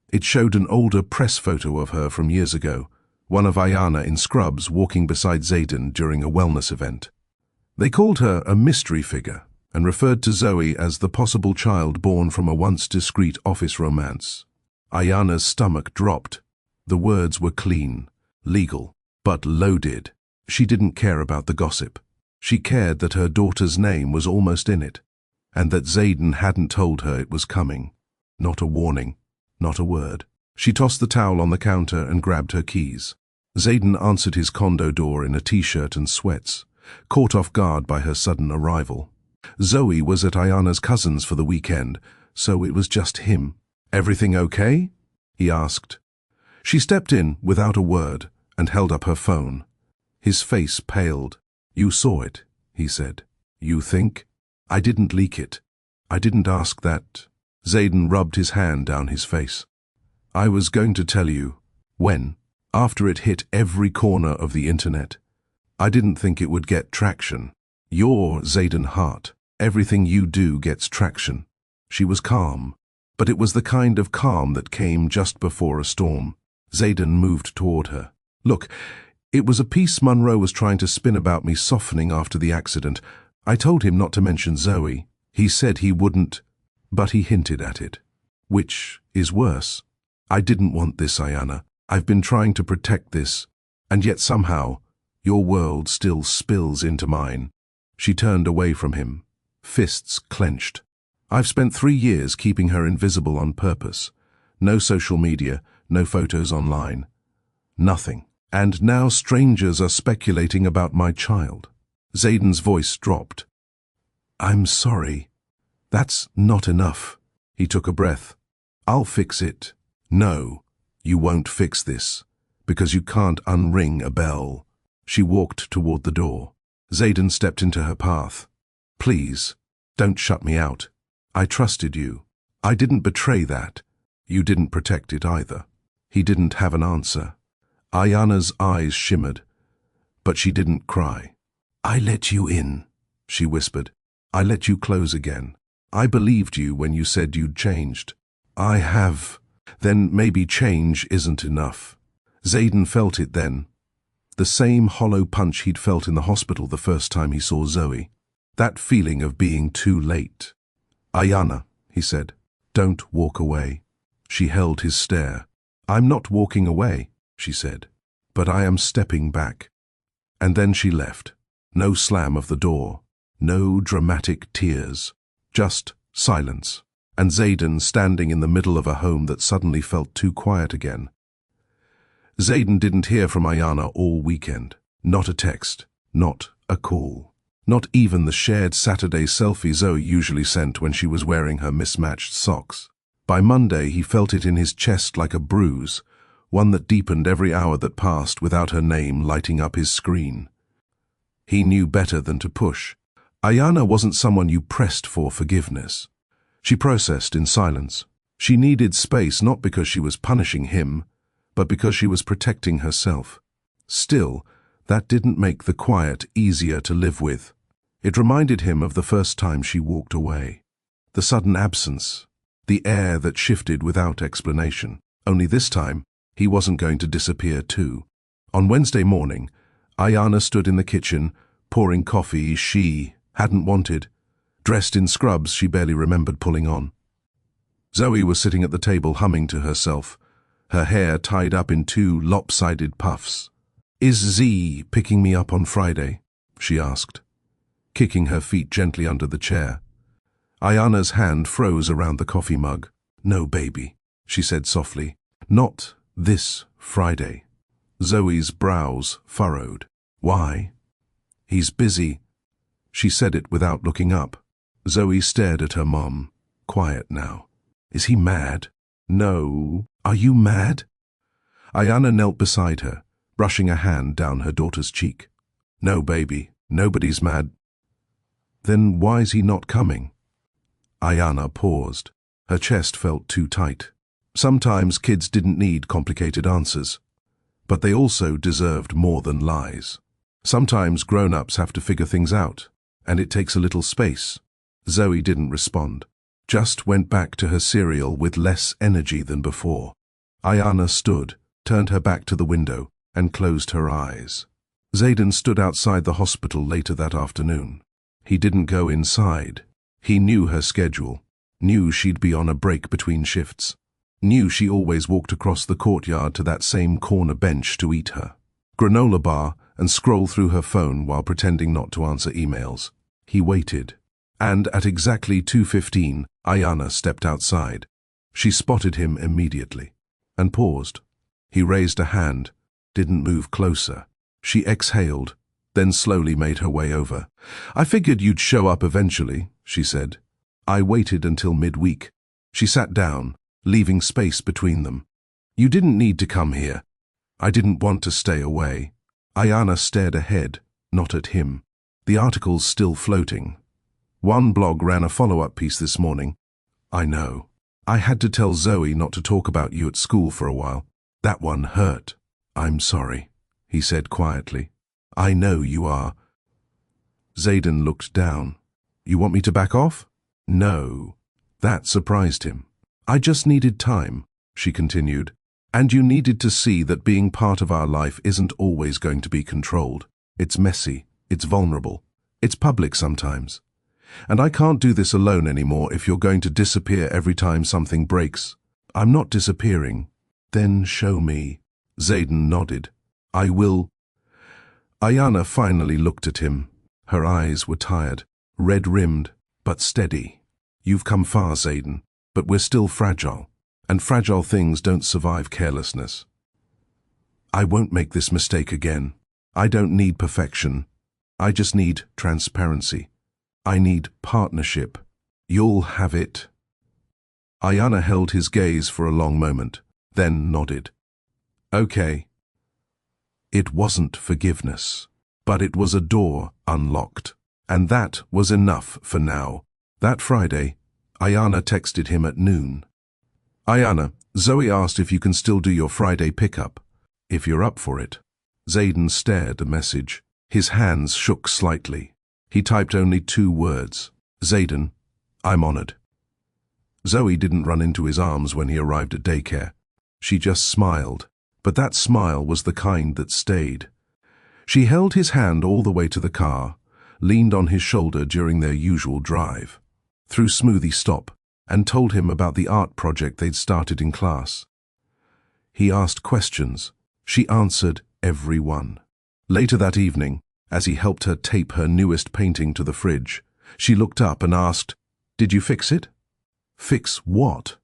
It showed an older press photo of her from years ago, one of Ayana in scrubs walking beside Xaden during a wellness event. They called her a mystery figure and referred to Zoe as the possible child born from a once discreet office romance. Ayana's stomach dropped. The words were clean, legal, but loaded. She didn't care about the gossip. She cared that her daughter's name was almost in it, and that Xaden hadn't told her it was coming. Not a warning, not a word. She tossed the towel on the counter and grabbed her keys. Xaden answered his condo door in a t-shirt and sweats, caught off guard by her sudden arrival. Zoe was at Ayana's cousin's for the weekend, so it was just him. Everything okay? He asked. She stepped in without a word and held up her phone. His face paled. You saw it, he said. You think? I didn't leak it. I didn't ask that. Xaden rubbed his hand down his face. I was going to tell you. When? After it hit every corner of the internet. I didn't think it would get traction. You're Xaden Hart. Everything you do gets traction. She was calm. but it was the kind of calm that came just before a storm. Zayden moved toward her. Look, it was a piece Monroe was trying to spin about me softening after the accident. I told him not to mention Zoe. He said he wouldn't, but he hinted at it. Which is worse. I didn't want this, Ayana. I've been trying to protect this, and yet somehow, your world still spills into mine. She turned away from him, fists clenched. I've spent 3 years keeping her invisible on purpose. No social media, no photos online. Nothing. And now strangers are speculating about my child. Zayden's voice dropped. I'm sorry. That's not enough. He took a breath. I'll fix it. No, you won't fix this, because you can't unring a bell. She walked toward the door. Zayden stepped into her path. Please, don't shut me out. I trusted you. I didn't betray that. You didn't protect it either. He didn't have an answer. Ayana's eyes shimmered, but she didn't cry. I let you in, she whispered. I let you close again. I believed you when you said you'd changed. I have. Then maybe change isn't enough. Zayden felt it then. The same hollow punch he'd felt in the hospital the first time he saw Zoe. That feeling of being too late. Ayana, he said, don't walk away. She held his stare. I'm not walking away, she said, but I am stepping back. And then she left. No slam of the door. No dramatic tears. Just silence. And Zayden standing in the middle of a home that suddenly felt too quiet again. Zayden didn't hear from Ayana all weekend. Not a text. Not a call. Not even the shared Saturday selfie Zoe usually sent when she was wearing her mismatched socks. By Monday, he felt it in his chest like a bruise, one that deepened every hour that passed without her name lighting up his screen. He knew better than to push. Ayana wasn't someone you pressed for forgiveness. She processed in silence. She needed space not because she was punishing him, but because she was protecting herself. Still, that didn't make the quiet easier to live with. It reminded him of the first time she walked away. The sudden absence, the air that shifted without explanation. Only this time, he wasn't going to disappear too. On Wednesday morning, Ayana stood in the kitchen, pouring coffee she hadn't wanted, dressed in scrubs she barely remembered pulling on. Zoe was sitting at the table humming to herself, her hair tied up in 2 lopsided puffs. Is Z picking me up on Friday? She asked, kicking her feet gently under the chair. Ayana's hand froze around the coffee mug. No, baby, she said softly. Not this Friday. Zoe's brows furrowed. Why? He's busy. She said it without looking up. Zoe stared at her mom. Quiet now. Is he mad? No. Are you mad? Ayana knelt beside her, brushing a hand down her daughter's cheek. No, baby. Nobody's mad. Then why's he not coming? Ayana paused. Her chest felt too tight. Sometimes kids didn't need complicated answers, but they also deserved more than lies. Sometimes grown-ups have to figure things out, and it takes a little space. Zoe didn't respond, just went back to her cereal with less energy than before. Ayana stood, turned her back to the window, and closed her eyes. Zayden stood outside the hospital later that afternoon. He didn't go inside. He knew her schedule, knew she'd be on a break between shifts, knew she always walked across the courtyard to that same corner bench to eat her granola bar and scroll through her phone while pretending not to answer emails. He waited, and at exactly 2:15, Ayana stepped outside. She spotted him immediately and paused. He raised a hand, didn't move closer. She exhaled, then slowly made her way over. I figured you'd show up eventually, she said. I waited until midweek. She sat down, leaving space between them. You didn't need to come here. I didn't want to stay away. Ayana stared ahead, not at him. The article's still floating. One blog ran a follow-up piece this morning. I know. I had to tell Zoe not to talk about you at school for a while. That one hurt. I'm sorry, he said quietly. I know you are. Zayden looked down. You want me to back off? No. That surprised him. I just needed time, she continued. And you needed to see that being part of our life isn't always going to be controlled. It's messy, it's vulnerable, it's public sometimes. And I can't do this alone anymore if you're going to disappear every time something breaks. I'm not disappearing. Then show me. Xaden nodded. I will. Ayana finally looked at him. Her eyes were tired, red-rimmed, but steady. You've come far, Xaden, but we're still fragile. And fragile things don't survive carelessness. I won't make this mistake again. I don't need perfection. I just need transparency. I need partnership. You'll have it. Ayana held his gaze for a long moment, then nodded. Okay. It wasn't forgiveness, but it was a door unlocked. And that was enough for now. That Friday, Ayana texted him at noon. Ayana, Zoe asked if you can still do your Friday pickup. If you're up for it. Xaden stared the message. His hands shook slightly. He typed only 2 words. Xaden, I'm honored. Zoe didn't run into his arms when he arrived at daycare. She just smiled, but that smile was the kind that stayed. She held his hand all the way to the car, leaned on his shoulder during their usual drive, through Smoothie Stop, and told him about the art project they'd started in class. He asked questions. She answered every one. Later that evening, as he helped her tape her newest painting to the fridge, she looked up and asked, Did you fix it? Fix what?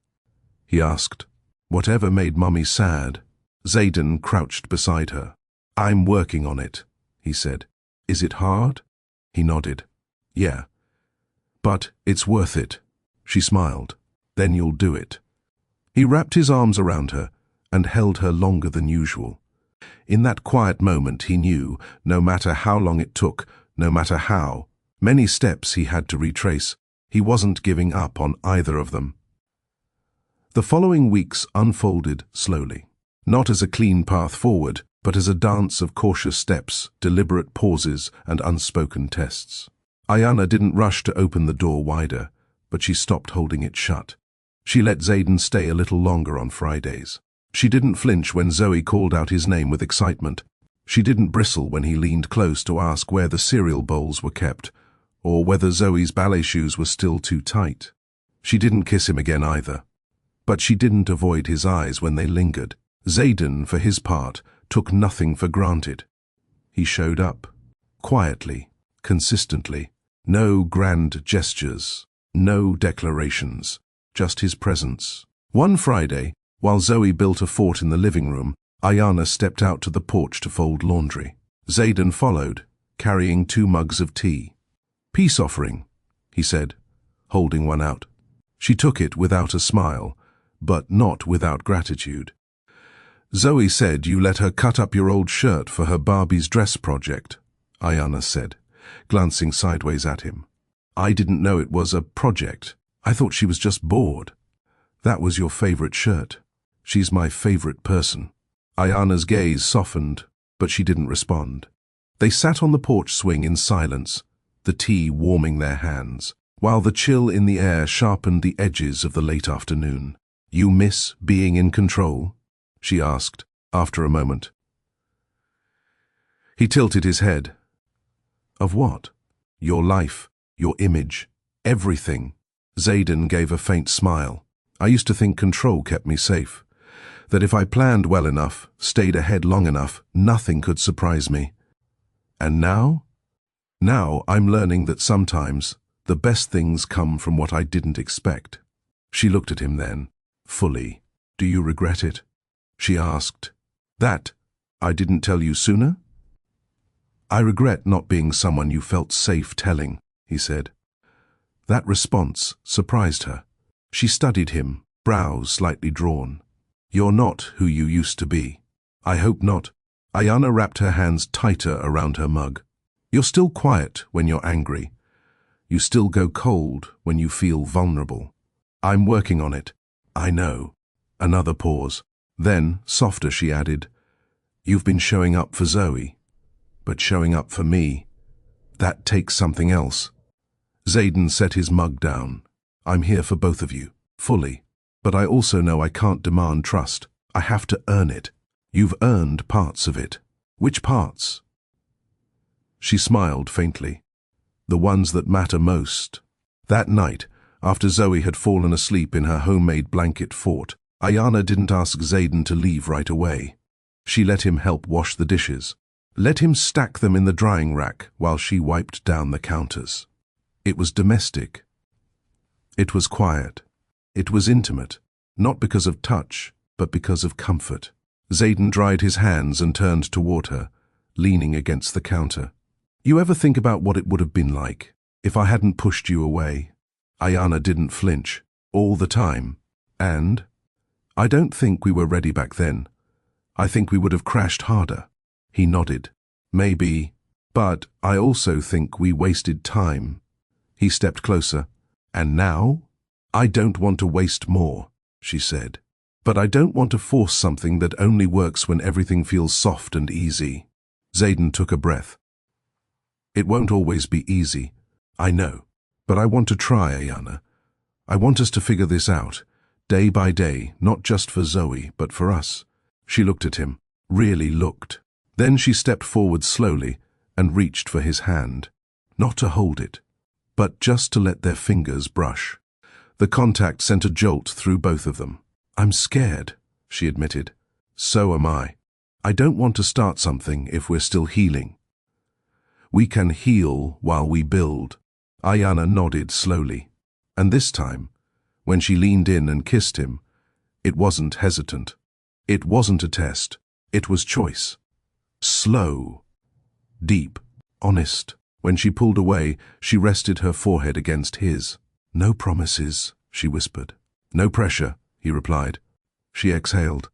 He asked. Whatever made Mummy sad. Xaden crouched beside her. I'm working on it, he said. Is it hard? He nodded. Yeah. But it's worth it. She smiled. Then you'll do it. He wrapped his arms around her and held her longer than usual. In that quiet moment he knew, no matter how long it took, no matter how many steps he had to retrace, he wasn't giving up on either of them. The following weeks unfolded slowly, not as a clean path forward, but as a dance of cautious steps, deliberate pauses, and unspoken tests. Ayana didn't rush to open the door wider, but she stopped holding it shut. She let Xaden stay a little longer on Fridays. She didn't flinch when Zoe called out his name with excitement. She didn't bristle when he leaned close to ask where the cereal bowls were kept, or whether Zoe's ballet shoes were still too tight. She didn't kiss him again either. But she didn't avoid his eyes when they lingered. Xaden, for his part, took nothing for granted. He showed up, quietly, consistently. No grand gestures, no declarations, just his presence. One Friday, while Zoe built a fort in the living room, Ayana stepped out to the porch to fold laundry. Xaden followed, carrying 2 mugs of tea. Peace offering, he said, holding one out. She took it without a smile, but not without gratitude. Zoe said you let her cut up your old shirt for her Barbie's dress project, Ayana said, glancing sideways at him. I didn't know it was a project. I thought she was just bored. That was your favorite shirt. She's my favorite person. Ayana's gaze softened, but she didn't respond. They sat on the porch swing in silence, the tea warming their hands, while the chill in the air sharpened the edges of the late afternoon. You miss being in control? She asked, after a moment. He tilted his head. Of what? Your life, your image, everything. Xaden gave a faint smile. I used to think control kept me safe. That if I planned well enough, stayed ahead long enough, nothing could surprise me. And now? Now I'm learning that sometimes the best things come from what I didn't expect. She looked at him then, fully. Do you regret it? She asked. That I didn't tell you sooner? I regret not being someone you felt safe telling, he said. That response surprised her. She studied him, brows slightly drawn. You're not who you used to be. I hope not. Ayana wrapped her hands tighter around her mug. You're still quiet when you're angry. You still go cold when you feel vulnerable. I'm working on it. I know. Another pause. Then, softer, she added, You've been showing up for Zoe, but showing up for me, that takes something else. Xaden set his mug down. I'm here for both of you, fully. But I also know I can't demand trust. I have to earn it. You've earned parts of it. Which parts? She smiled faintly. The ones that matter most. That night, after Zoe had fallen asleep in her homemade blanket fort, Ayana didn't ask Zayden to leave right away. She let him help wash the dishes. Let him stack them in the drying rack while she wiped down the counters. It was domestic. It was quiet. It was intimate, not because of touch, but because of comfort. Zayden dried his hands and turned toward her, leaning against the counter. You ever think about what it would have been like if I hadn't pushed you away? Ayana didn't flinch, all the time. And I don't think we were ready back then. I think we would have crashed harder. He nodded. Maybe, but I also think we wasted time. He stepped closer. And now? I don't want to waste more, she said. But I don't want to force something that only works when everything feels soft and easy. Zayden took a breath. It won't always be easy, I know. But I want to try, Ayana. I want us to figure this out, day by day, not just for Zoe, but for us. She looked at him, really looked. Then she stepped forward slowly and reached for his hand. Not to hold it, but just to let their fingers brush. The contact sent a jolt through both of them. I'm scared, she admitted. So am I. I don't want to start something if we're still healing. We can heal while we build. Ayana nodded slowly. And this time, when she leaned in and kissed him, it wasn't hesitant. It wasn't a test. It was choice. Slow. Deep. Honest. When she pulled away, she rested her forehead against his. No promises, she whispered. No pressure, he replied. She exhaled.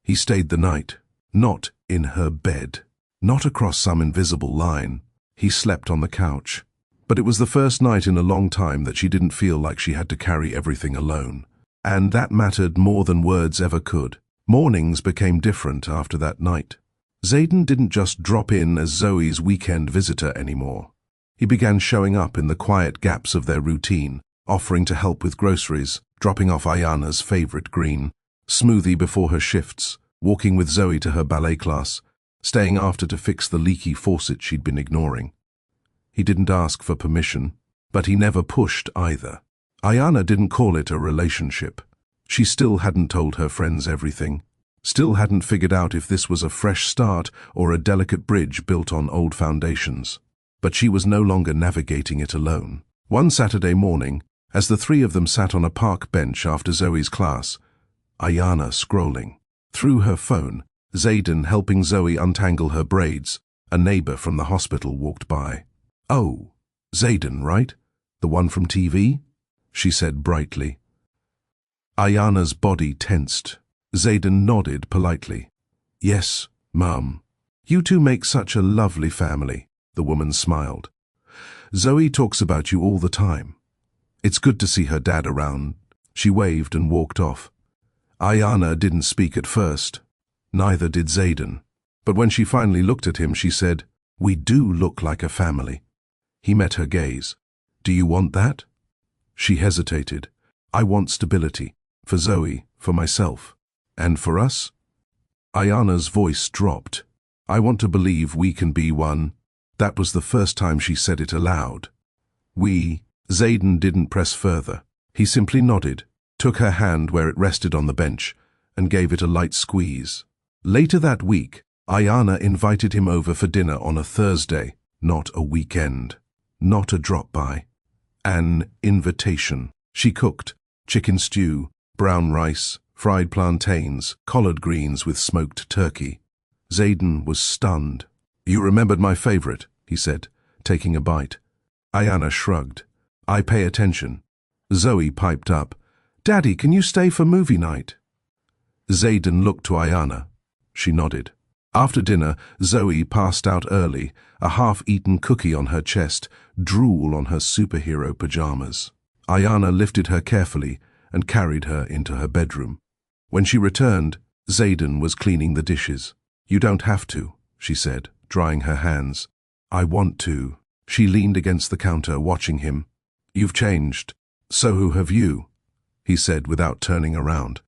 He stayed the night. Not in her bed. Not across some invisible line. He slept on the couch. But it was the first night in a long time that she didn't feel like she had to carry everything alone. And that mattered more than words ever could. Mornings became different after that night. Zayden didn't just drop in as Zoe's weekend visitor anymore. He began showing up in the quiet gaps of their routine, offering to help with groceries, dropping off Ayana's favorite green smoothie before her shifts, walking with Zoe to her ballet class, staying after to fix the leaky faucet she'd been ignoring. He didn't ask for permission, but he never pushed either. Ayana didn't call it a relationship. She still hadn't told her friends everything, still hadn't figured out if this was a fresh start or a delicate bridge built on old foundations. But she was no longer navigating it alone. One Saturday morning, as the three of them sat on a park bench after Zoe's class, Ayana scrolling. Through her phone, Zayden helping Zoe untangle her braids, a neighbor from the hospital walked by. Oh, Zayden, right? The one from TV? She said brightly. Ayana's body tensed. Zayden nodded politely. Yes, Mum. You two make such a lovely family, the woman smiled. Zoe talks about you all the time. It's good to see her dad around. She waved and walked off. Ayana didn't speak at first. Neither did Zayden. But when she finally looked at him, she said, We do look like a family. He met her gaze. Do you want that? She hesitated. I want stability. For Zoe, for myself. And for us? Ayana's voice dropped. I want to believe we can be one. That was the first time she said it aloud. We. Zayden didn't press further. He simply nodded, took her hand where it rested on the bench, and gave it a light squeeze. Later that week, Ayana invited him over for dinner on a Thursday, not a weekend. Not a drop-by. An invitation. She cooked chicken stew, brown rice, fried plantains, collard greens with smoked turkey. Zayden was stunned. You remembered my favorite, he said, taking a bite. Ayana shrugged. I pay attention. Zoe piped up. Daddy, can you stay for movie night? Zayden looked to Ayana. She nodded. After dinner, Zoe passed out early, a half-eaten cookie on her chest, drool on her superhero pajamas. Ayana lifted her carefully and carried her into her bedroom. When she returned, Zayden was cleaning the dishes. You don't have to, she said, drying her hands. I want to. She leaned against the counter, watching him. You've changed. So have you. he said without turning around.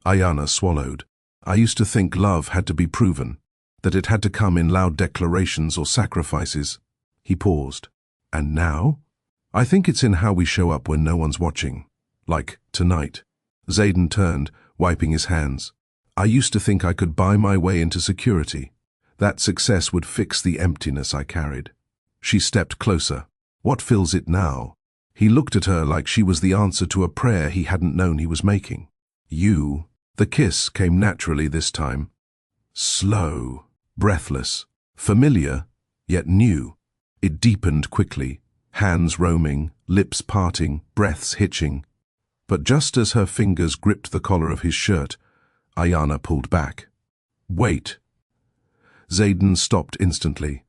Ayana swallowed. I used to think love had to be proven, that it had to come in loud declarations or sacrifices. He paused. And now? I think it's in how we show up when no one's watching. Like tonight. Zayden turned, wiping his hands. I used to think I could buy my way into security. That success would fix the emptiness I carried. She stepped closer. What fills it now? He looked at her like she was the answer to a prayer he hadn't known he was making. You. The kiss came naturally this time. Slow, breathless, familiar, yet new. It deepened quickly, hands roaming, lips parting, breaths hitching. But just as her fingers gripped the collar of his shirt, Ayana pulled back. Wait. Zayden stopped instantly.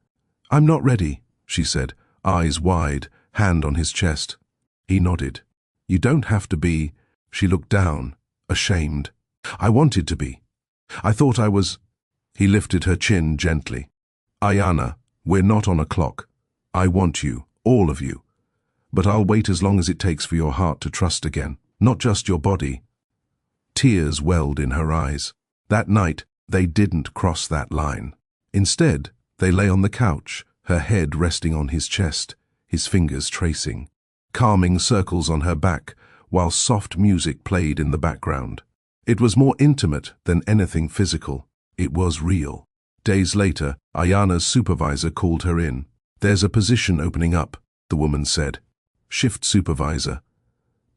I'm not ready, she said, eyes wide, hand on his chest. He nodded. You don't have to be. She looked down, ashamed. I wanted to be. I thought I was. He lifted her chin gently. Ayana, we're not on a clock. I want you, all of you. But I'll wait as long as it takes for your heart to trust again, not just your body. Tears welled in her eyes. That night, they didn't cross that line. Instead, they lay on the couch, her head resting on his chest, his fingers tracing, calming circles on her back, while soft music played in the background. It was more intimate than anything physical. It was real. Days later, Ayana's supervisor called her in. There's a position opening up, the woman said. Shift supervisor.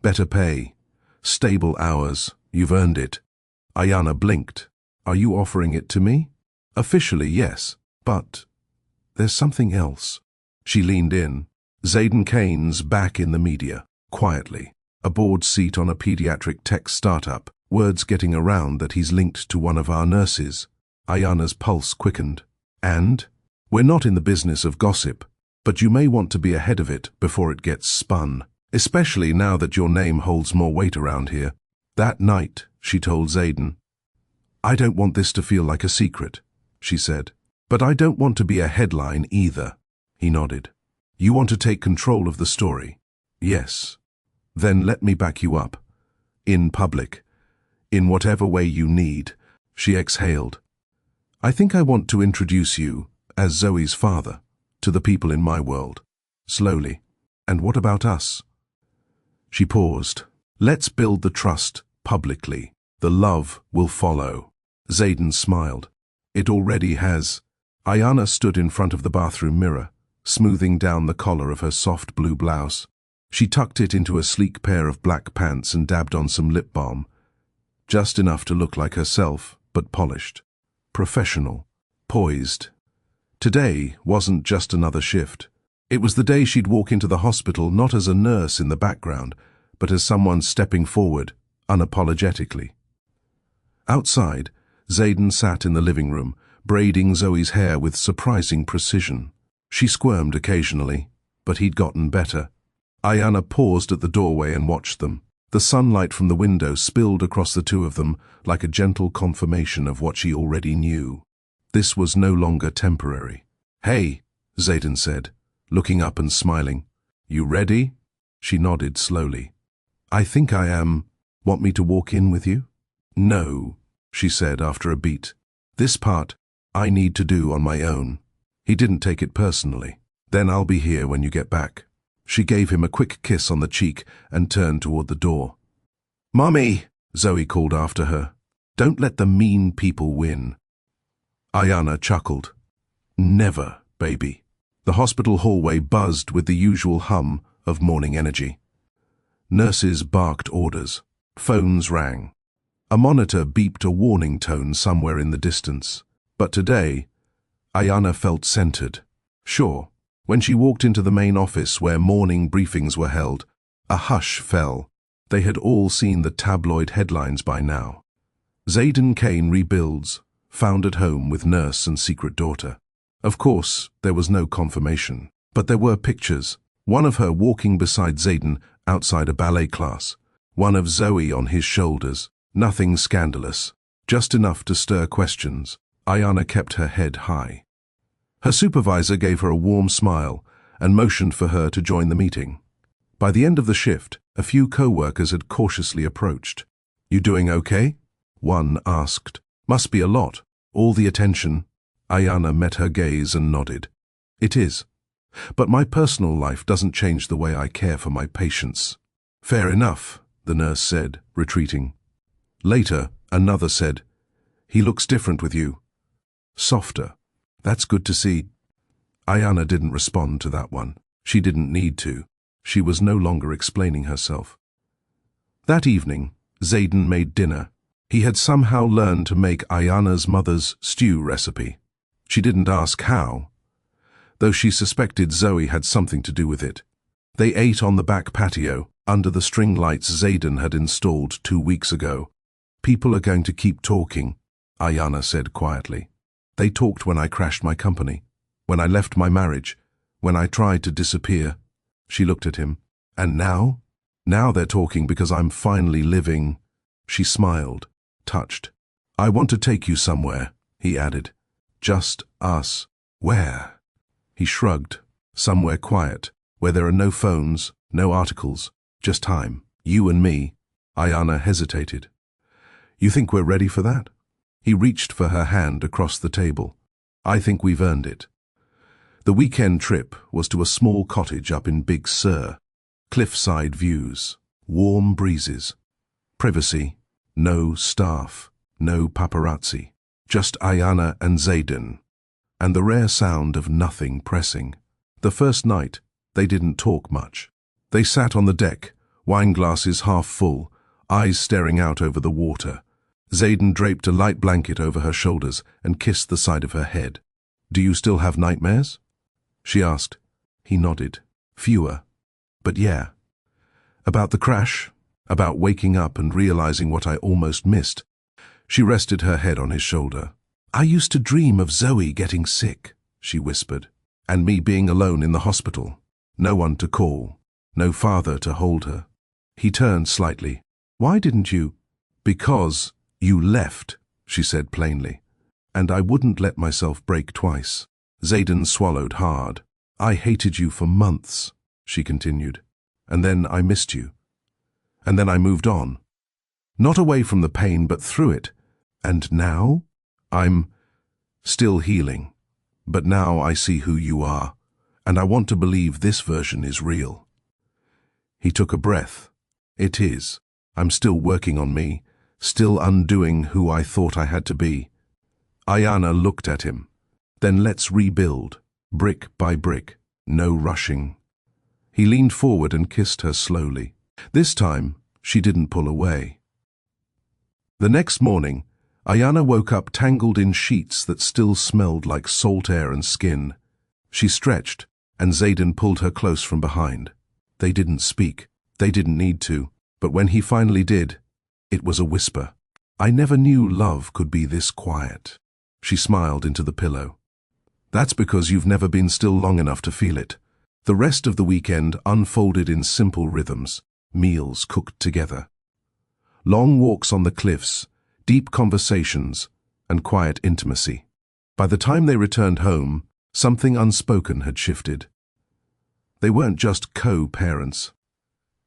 Better pay. Stable hours. You've earned it. Ayana blinked. Are you offering it to me? Officially, yes, but there's something else. She leaned in. Zayden Kane's back in the media, quietly. A board seat on a pediatric tech startup, words getting around that he's linked to one of our nurses. Ayana's pulse quickened. And? We're not in the business of gossip, but you may want to be ahead of it before it gets spun, especially now that your name holds more weight around here. That night, she told Zayden. I don't want this to feel like a secret, she said. But I don't want to be a headline either. He nodded. You want to take control of the story? Yes. Then let me back you up. In public. In whatever way you need. She exhaled. I think I want to introduce you, as Zoe's father, to the people in my world. Slowly. And what about us? She paused. Let's build the trust publicly. The love will follow. Zayden smiled. It already has. Ayana stood in front of the bathroom mirror, smoothing down the collar of her soft blue blouse. She tucked it into a sleek pair of black pants and dabbed on some lip balm. Just enough to look like herself, but polished. Professional. Poised. Today wasn't just another shift. It was the day she'd walk into the hospital not as a nurse in the background, but as someone stepping forward, unapologetically. Outside, Zayden sat in the living room, braiding Zoe's hair with surprising precision. She squirmed occasionally, but he'd gotten better. Ayana paused at the doorway and watched them. The sunlight from the window spilled across the two of them like a gentle confirmation of what she already knew. This was no longer temporary. Hey, Zayden said, looking up and smiling. You ready? She nodded slowly. I think I am. Want me to walk in with you? No, she said after a beat. This part, I need to do on my own. He didn't take it personally. Then I'll be here when you get back. She gave him a quick kiss on the cheek and turned toward the door. Mummy, Zoe called after her. Don't let the mean people win. Ayana chuckled. Never, baby. The hospital hallway buzzed with the usual hum of morning energy. Nurses barked orders. Phones rang. A monitor beeped a warning tone somewhere in the distance. But today, Ayana felt centered. Sure, when she walked into the main office where morning briefings were held, a hush fell. They had all seen the tabloid headlines by now. Zayden Kane rebuilds, found at home with nurse and secret daughter. Of course, there was no confirmation, but there were pictures. One of her walking beside Zayden outside a ballet class. One of Zoe on his shoulders. Nothing scandalous, just enough to stir questions. Ayana kept her head high. Her supervisor gave her a warm smile and motioned for her to join the meeting. By the end of the shift, a few co-workers had cautiously approached. "You doing okay?" one asked. "Must be a lot. All the attention." Ayana met her gaze and nodded. "It is. But my personal life doesn't change the way I care for my patients." "Fair enough," the nurse said, retreating. Later, another said, "He looks different with you. Softer. That's good to see." Ayana didn't respond to that one. She didn't need to. She was no longer explaining herself. That evening, Zayden made dinner. He had somehow learned to make Ayana's mother's stew recipe. She didn't ask how, though she suspected Zoe had something to do with it. They ate on the back patio, under the string lights Zayden had installed 2 weeks ago. "People are going to keep talking," Ayana said quietly. "They talked when I crashed my company, when I left my marriage, when I tried to disappear." She looked at him. "And now? Now they're talking because I'm finally living." She smiled, touched. "I want to take you somewhere," he added. "Just us." "Where?" He shrugged. "Somewhere quiet, where there are no phones, no articles, just time. You and me." Ayana hesitated. "You think we're ready for that?" He reached for her hand across the table. "I think we've earned it." The weekend trip was to a small cottage up in Big Sur. Cliffside views, warm breezes, privacy, no staff, no paparazzi, just Ayana and Zayden, and the rare sound of nothing pressing. The first night, they didn't talk much. They sat on the deck, wine glasses half full, eyes staring out over the water. Zayden draped a light blanket over her shoulders and kissed the side of her head. "Do you still have nightmares?" she asked. He nodded. "Fewer. But yeah." "About the crash? About waking up and realizing what I almost missed?" She rested her head on his shoulder. "I used to dream of Zoe getting sick," she whispered, "and me being alone in the hospital. No one to call, no father to hold her." He turned slightly. "Why didn't you?" "Because you left," she said plainly. "And I wouldn't let myself break twice." Zayden swallowed hard. "I hated you for months," she continued. "And then I missed you. And then I moved on. Not away from the pain, but through it. And now? I'm still healing. But now I see who you are, and I want to believe this version is real." He took a breath. "It is. I'm still working on me, still undoing who I thought I had to be." Ayana looked at him. "Then let's rebuild, brick by brick, no rushing." He leaned forward and kissed her slowly. This time, she didn't pull away. The next morning, Ayana woke up tangled in sheets that still smelled like salt air and skin. She stretched, and Zayden pulled her close from behind. They didn't speak. They didn't need to. But when he finally did, it was a whisper. "I never knew love could be this quiet." She smiled into the pillow. "That's because you've never been still long enough to feel it." The rest of the weekend unfolded in simple rhythms, meals cooked together. Long walks on the cliffs, deep conversations, and quiet intimacy. By the time they returned home, something unspoken had shifted. They weren't just co-parents.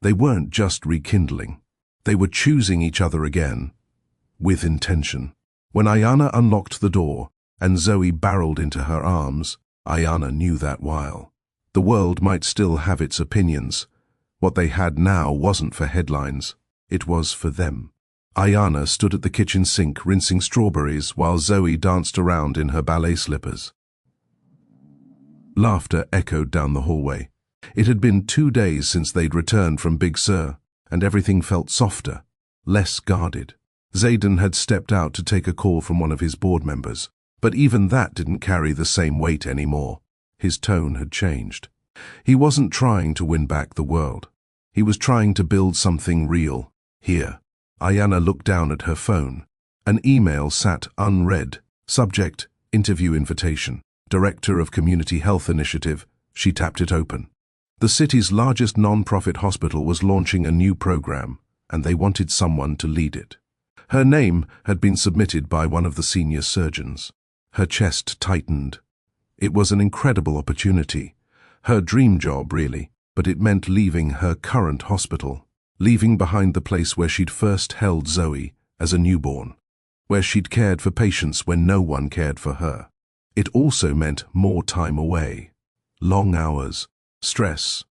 They weren't just rekindling. They were choosing each other again, with intention. When Ayana unlocked the door and Zoe barreled into her arms, Ayana knew that while the world might still have its opinions, what they had now wasn't for headlines. It was for them. Ayana stood at the kitchen sink rinsing strawberries while Zoe danced around in her ballet slippers. Laughter echoed down the hallway. It had been 2 days since they'd returned from Big Sur, and everything felt softer, less guarded. Zayden had stepped out to take a call from one of his board members, but even that didn't carry the same weight anymore. His tone had changed. He wasn't trying to win back the world. He was trying to build something real, here. Ayana looked down at her phone. An email sat unread. Subject, interview invitation. Director of Community Health Initiative. She tapped it open. The city's largest non-profit hospital was launching a new program, and they wanted someone to lead it. Her name had been submitted by one of the senior surgeons. Her chest tightened. It was an incredible opportunity. Her dream job, really. but it meant leaving her current hospital, leaving behind the place where she'd first held Zoe as a newborn, where she'd cared for patients when no one cared for her. It also meant more time away, long hours, stress.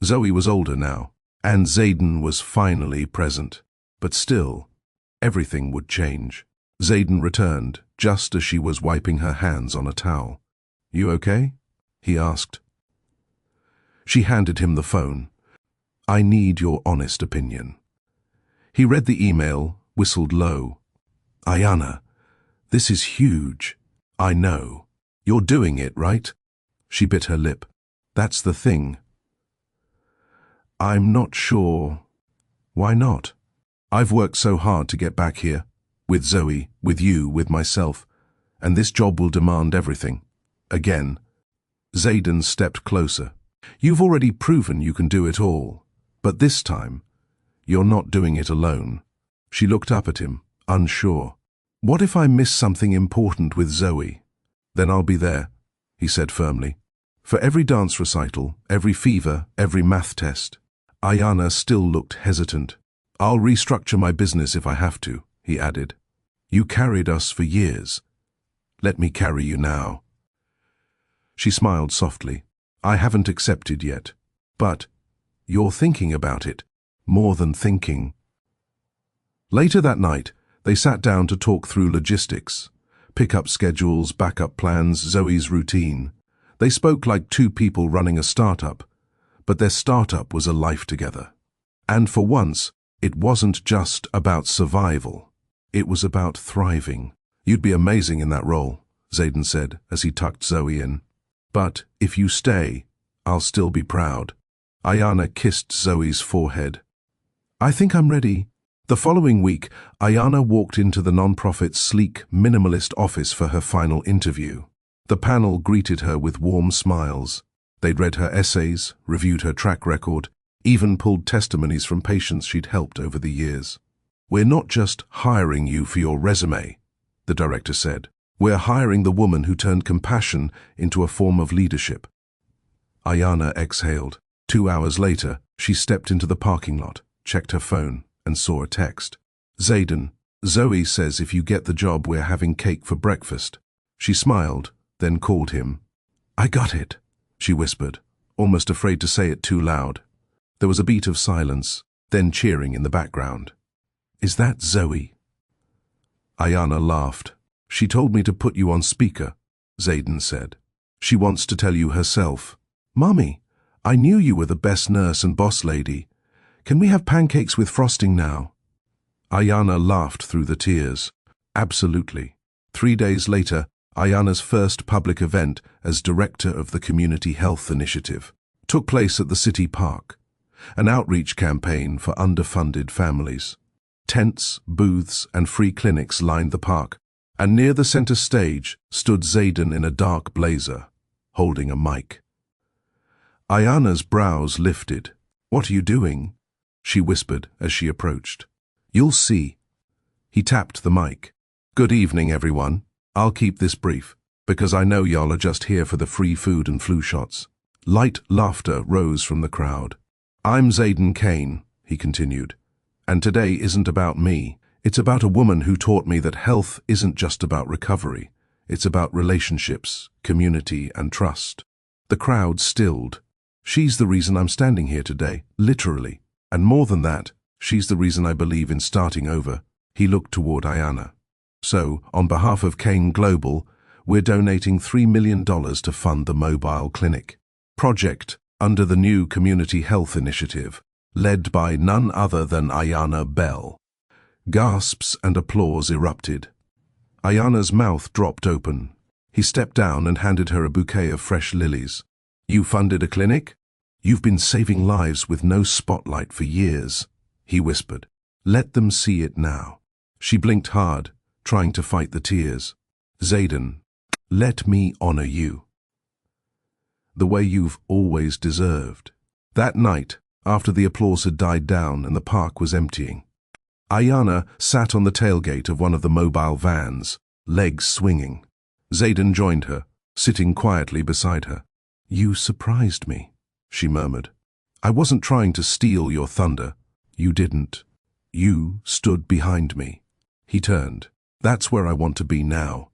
Zoe was older now, and Zayden was finally present. But still, everything would change. Zayden returned, just as she was wiping her hands on a towel. "You okay?" he asked. She handed him the phone. "I need your honest opinion." He read the email, whistled low. "Ayana, this is huge. I know. You're doing it, right?" She bit her lip. "That's the thing." "I'm not sure." "Why not? I've worked so hard to get back here, with Zoe, with you, with myself, and this job will demand everything. Again." Zayden stepped closer. "You've already proven you can do it all, but this time, you're not doing it alone." She looked up at him, unsure. "What if I miss something important with Zoe?" "Then I'll be there," he said firmly. "For every dance recital, every fever, every math test." Ayana still looked hesitant. "I'll restructure my business if I have to," he added. "You carried us for years. Let me carry you now." She smiled softly. "I haven't accepted yet. But you're thinking about it. More than thinking." Later that night, they sat down to talk through logistics, pick-up schedules, backup plans, Zoe's routine. They spoke like two people running a startup, but their startup was a life together. And for once, it wasn't just about survival. It was about thriving. "You'd be amazing in that role," Zayden said as he tucked Zoe in. "But if you stay, I'll still be proud." Ayana kissed Zoe's forehead. "I think I'm ready." The following week, Ayana walked into the nonprofit's sleek, minimalist office for her final interview. The panel greeted her with warm smiles. They'd read her essays, reviewed her track record, even pulled testimonies from patients she'd helped over the years. "We're not just hiring you for your resume," the director said. "We're hiring the woman who turned compassion into a form of leadership." Ayana exhaled. 2 hours later, she stepped into the parking lot, checked her phone, and saw a text. "Zayden, Zoe says if you get the job, we're having cake for breakfast." She smiled, then called him. "I got it," she whispered, almost afraid to say it too loud. There was a beat of silence, then cheering in the background. "Is that Zoe?" Ayana laughed. "She told me to put you on speaker," Zayden said. "She wants to tell you herself." "Mommy, I knew you were the best nurse and boss lady. Can we have pancakes with frosting now?" Ayana laughed through the tears. "Absolutely." 3 days later, Ayana's first public event as director of the Community Health Initiative took place at the city park, an outreach campaign for underfunded families. Tents, booths, and free clinics lined the park, and near the center stage stood Zayden in a dark blazer, holding a mic. Ayana's brows lifted. "What are you doing?" she whispered as she approached. "You'll see." He tapped the mic. "Good evening, everyone. I'll keep this brief, because I know y'all are just here for the free food and flu shots." Light laughter rose from the crowd. "I'm Zayden Kane," he continued, "and today isn't about me. It's about a woman who taught me that health isn't just about recovery. It's about relationships, community, and trust." The crowd stilled. "She's the reason I'm standing here today, literally. And more than that, she's the reason I believe in starting over." He looked toward Ayana. "So, on behalf of Kane Global, we're donating $3 million to fund the mobile clinic project under the new Community Health Initiative, led by none other than Ayana Bell." Gasps and applause erupted. Ayana's mouth dropped open. He stepped down and handed her a bouquet of fresh lilies. "You funded a clinic? You've been saving lives with no spotlight for years," he whispered. "Let them see it now." She blinked hard, trying to fight the tears. "Zayden, let me honor you. The way you've always deserved." That night, after the applause had died down and the park was emptying, Ayana sat on the tailgate of one of the mobile vans, legs swinging. Zayden joined her, sitting quietly beside her. "You surprised me," she murmured. I wasn't trying to steal your thunder. You didn't. You stood behind me. He turned. That's where I want to be now.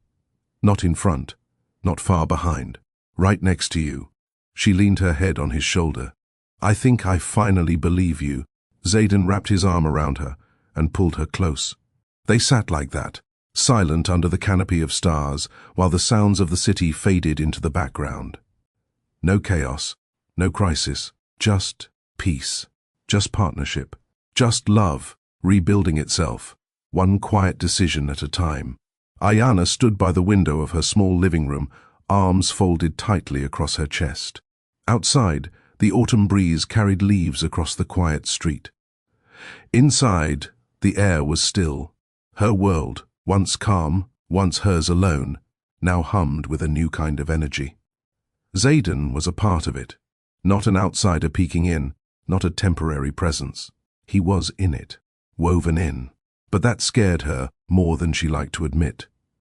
Not in front, not far behind, right next to you. She leaned her head on his shoulder. I think I finally believe you. Xaden wrapped his arm around her and pulled her close. They sat like that, silent under the canopy of stars, while the sounds of the city faded into the background. No chaos, no crisis, just peace, just partnership, just love, rebuilding itself, one quiet decision at a time. Ayana stood by the window of her small living room, arms folded tightly across her chest. Outside, the autumn breeze carried leaves across the quiet street. Inside, the air was still. Her world, once calm, once hers alone, now hummed with a new kind of energy. Xaden was a part of it, not an outsider peeking in, not a temporary presence. He was in it, woven in. But that scared her more than she liked to admit.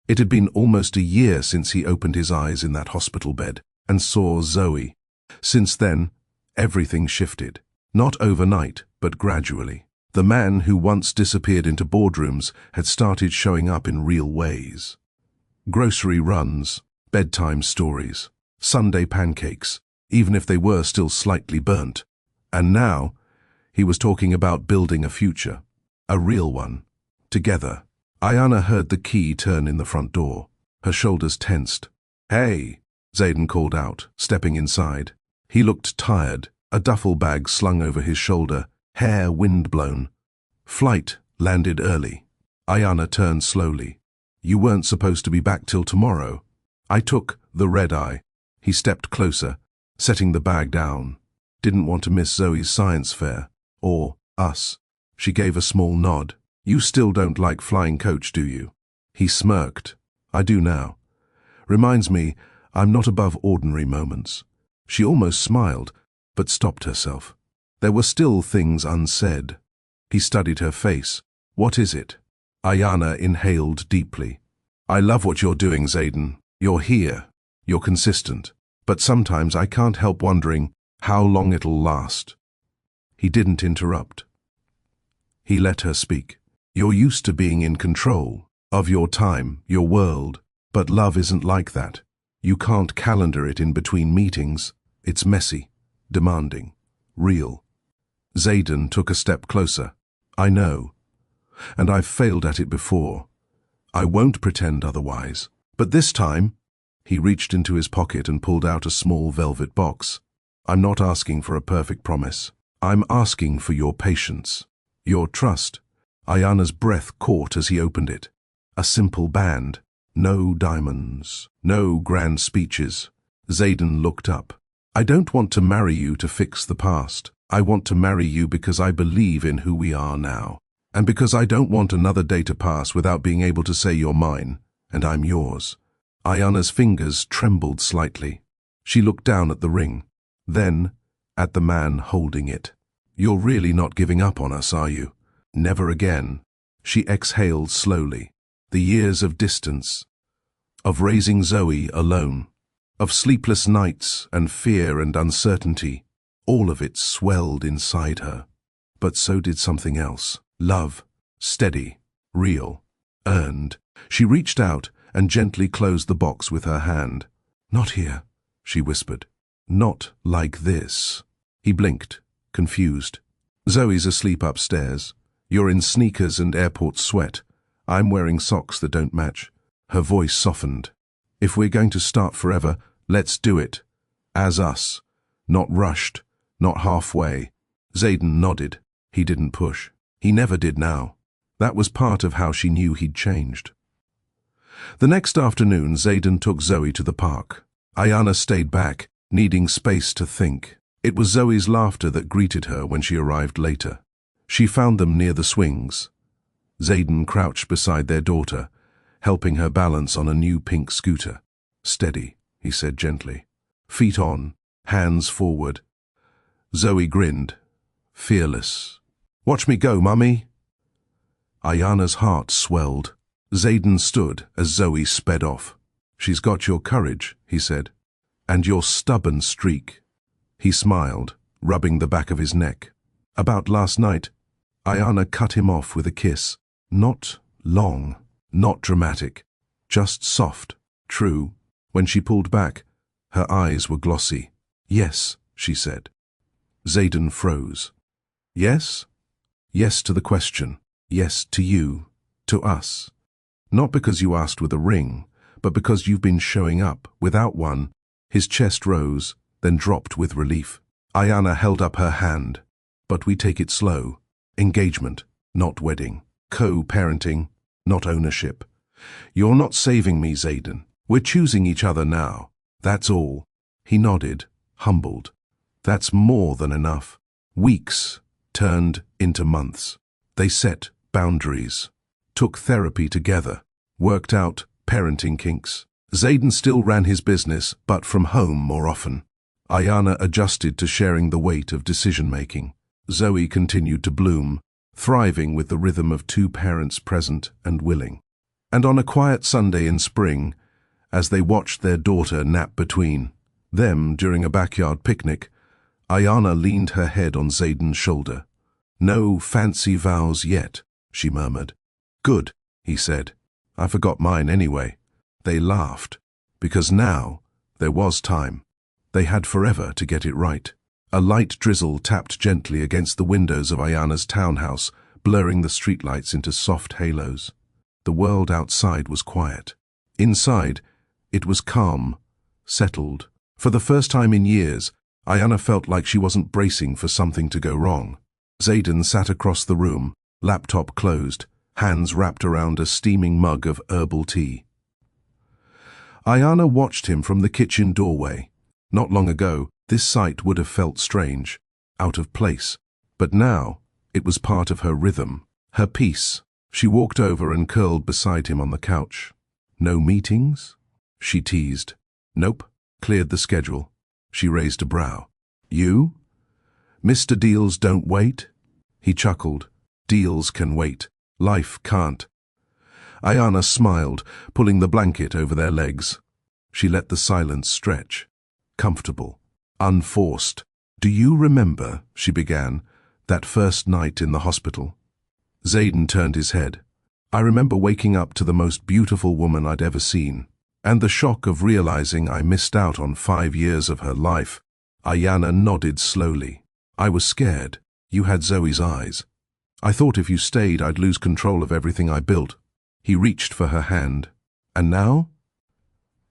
It had been almost a year since he opened his eyes in that hospital bed and saw Zoe. Since then, everything shifted. Not overnight, but gradually. The man who once disappeared into boardrooms had started showing up in real ways. Grocery runs, bedtime stories, Sunday pancakes, even if they were still slightly burnt. And now, he was talking about building a future. A real one. Together. Ayana heard the key turn in the front door. Her shoulders tensed. Hey, Xaden called out, stepping inside. He looked tired, a duffel bag slung over his shoulder, hair windblown. Flight landed early. Ayana turned slowly. You weren't supposed to be back till tomorrow. I took the red-eye. He stepped closer, setting the bag down. Didn't want to miss Zoe's science fair. Or us. She gave a small nod. You still don't like flying coach, do you? He smirked. I do now. Reminds me, I'm not above ordinary moments. She almost smiled, but stopped herself. There were still things unsaid. He studied her face. What is it? Ayana inhaled deeply. I love what you're doing, Xaden. You're here. You're consistent. But sometimes I can't help wondering how long it'll last. He didn't interrupt. He let her speak. You're used to being in control of your time, your world, but love isn't like that. You can't calendar it in between meetings. It's messy, demanding, real. Xaden took a step closer. I know, and I've failed at it before. I won't pretend otherwise. But this time, he reached into his pocket and pulled out a small velvet box. I'm not asking for a perfect promise. I'm asking for your patience, your trust. Ayana's breath caught as he opened it. A simple band. No diamonds. No grand speeches. Xaden looked up. I don't want to marry you to fix the past. I want to marry you because I believe in who we are now. And because I don't want another day to pass without being able to say you're mine, and I'm yours. Ayana's fingers trembled slightly. She looked down at the ring. Then, at the man holding it. You're really not giving up on us, are you? Never again. She exhaled slowly. The years of distance, of raising Zoe alone, of sleepless nights and fear and uncertainty, all of it swelled inside her. But so did something else. Love, steady, real, earned. She reached out and gently closed the box with her hand. Not here, she whispered. Not like this. He blinked, confused. Zoe's asleep upstairs. You're in sneakers and airport sweat. I'm wearing socks that don't match. Her voice softened. If we're going to start forever, let's do it. As us. Not rushed. Not halfway. Xaden nodded. He didn't push. He never did now. That was part of how she knew he'd changed. The next afternoon, Xaden took Zoe to the park. Ayana stayed back, needing space to think. It was Zoe's laughter that greeted her when she arrived later. She found them near the swings. Xaden crouched beside their daughter, helping her balance on a new pink scooter. Steady, he said gently. Feet on, hands forward. Zoe grinned, fearless. Watch me go, Mummy. Ayana's heart swelled. Xaden stood as Zoe sped off. She's got your courage, he said, and your stubborn streak. He smiled, rubbing the back of his neck. About last night, Ayana cut him off with a kiss. Not long, not dramatic, just soft. True, when she pulled back, her eyes were glossy. Yes, she said. Xaden froze. Yes? Yes to the question. Yes to you. To us. Not because you asked with a ring, but because you've been showing up without one. His chest rose, then dropped with relief. Ayana held up her hand. But we take it slow. Engagement, not wedding. Co-parenting, not ownership. You're not saving me, Xaden. We're choosing each other now. That's all. He nodded, humbled. That's more than enough. Weeks turned into months. They set boundaries, took therapy together, worked out parenting kinks. Xaden still ran his business, but from home more often. Ayana adjusted to sharing the weight of decision-making. Zoe continued to bloom, thriving with the rhythm of two parents present and willing. And on a quiet Sunday in spring, as they watched their daughter nap between them during a backyard picnic, Ayana leaned her head on Xaden's shoulder. No fancy vows yet, she murmured. Good, he said. I forgot mine anyway. They laughed, because now there was time. They had forever to get it right. A light drizzle tapped gently against the windows of Ayana's townhouse, blurring the streetlights into soft halos. The world outside was quiet. Inside, it was calm, settled. For the first time in years, Ayana felt like she wasn't bracing for something to go wrong. Xaden sat across the room, laptop closed, hands wrapped around a steaming mug of herbal tea. Ayana watched him from the kitchen doorway. Not long ago, this sight would have felt strange, out of place. But now, it was part of her rhythm, her peace. She walked over and curled beside him on the couch. No meetings? She teased. Nope, cleared the schedule. She raised a brow. You? Mr. Deals don't wait? He chuckled. Deals can wait. Life can't. Ayana smiled, pulling the blanket over their legs. She let the silence stretch. Comfortable. Unforced. Do you remember, she began, that first night in the hospital? Xaden turned his head. I remember waking up to the most beautiful woman I'd ever seen, and the shock of realizing I missed out on 5 years of her life. Ayana nodded slowly. I was scared. You had Zoe's eyes. I thought if you stayed, I'd lose control of everything I built. He reached for her hand. And now?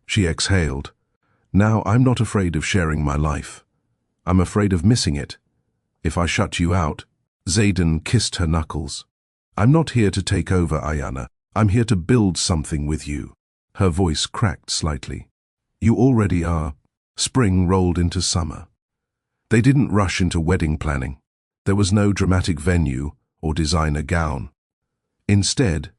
She exhaled. Now I'm not afraid of sharing my life. I'm afraid of missing it. If I shut you out. Xaden kissed her knuckles. I'm not here to take over, Ayana. I'm here to build something with you. Her voice cracked slightly. You already are. Spring rolled into summer. They didn't rush into wedding planning. There was no dramatic venue or designer gown. Instead,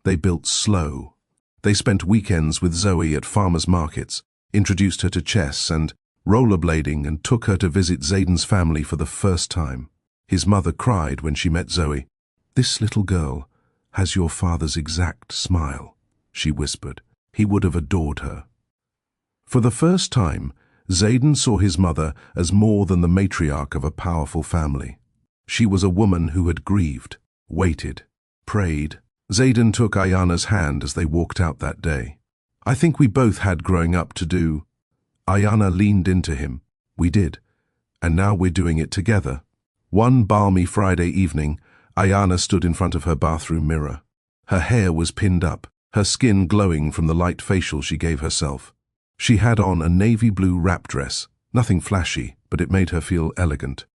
they built slow. They spent weekends with Zoe at farmers' markets, introduced her to chess and rollerblading, and took her to visit Xaden's family for the first time. His mother cried when she met Zoe. This little girl has your father's exact smile, she whispered. He would have adored her. For the first time, Xaden saw his mother as more than the matriarch of a powerful family. She was a woman who had grieved, waited, prayed. Xaden took Ayana's hand as they walked out that day. I think we both had growing up to do. Ayana leaned into him. We did. And now we're doing it together. One balmy Friday evening, Ayana stood in front of her bathroom mirror. Her hair was pinned up, her skin glowing from the light facial she gave herself. She had on a navy blue wrap dress, nothing flashy, but it made her feel elegant.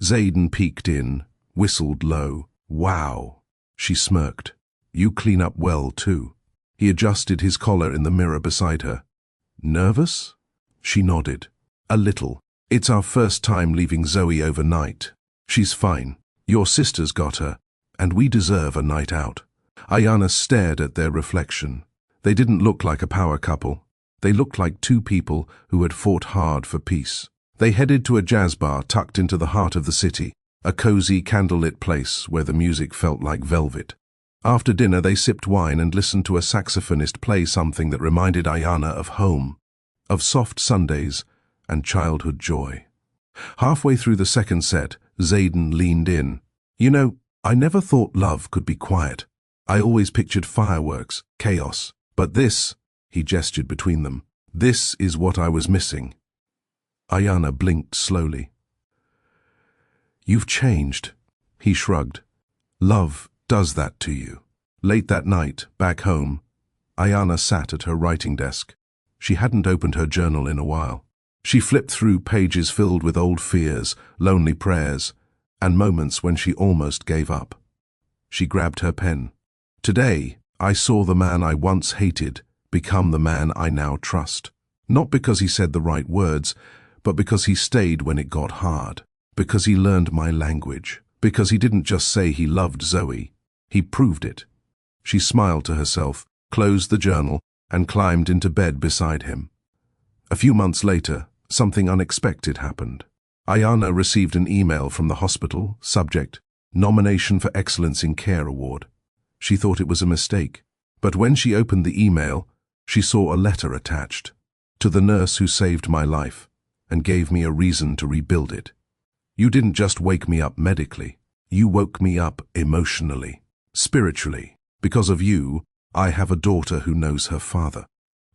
Xaden peeked in, whistled low. Wow. She smirked. You clean up well, too. He adjusted his collar in the mirror beside her. Nervous? She nodded. A little. It's our first time leaving Zoe overnight. She's fine. Your sister's got her, and we deserve a night out. Ayana stared at their reflection. They didn't look like a power couple. They looked like two people who had fought hard for peace. They headed to a jazz bar tucked into the heart of the city, a cozy, candlelit place where the music felt like velvet. After dinner, they sipped wine and listened to a saxophonist play something that reminded Ayana of home, of soft Sundays and childhood joy. Halfway through the second set, Zayden leaned in. You know, I never thought love could be quiet. I always pictured fireworks, chaos. But this, he gestured between them, this is what I was missing. Ayana blinked slowly. You've changed, he shrugged. Love does that to you. Late that night, back home, Ayana sat at her writing desk. She hadn't opened her journal in a while. She flipped through pages filled with old fears, lonely prayers, and moments when she almost gave up. She grabbed her pen. Today, I saw the man I once hated become the man I now trust. Not because he said the right words, but because he stayed when it got hard. Because he learned my language. Because he didn't just say he loved Zoe. He proved it. She smiled to herself, closed the journal, and climbed into bed beside him. A few months later, something unexpected happened. Ayana received an email from the hospital, subject, Nomination for Excellence in Care Award. She thought it was a mistake, but when she opened the email, she saw a letter attached. To the nurse who saved my life and gave me a reason to rebuild it. You didn't just wake me up medically. You woke me up emotionally, spiritually. Because of you, I have a daughter who knows her father,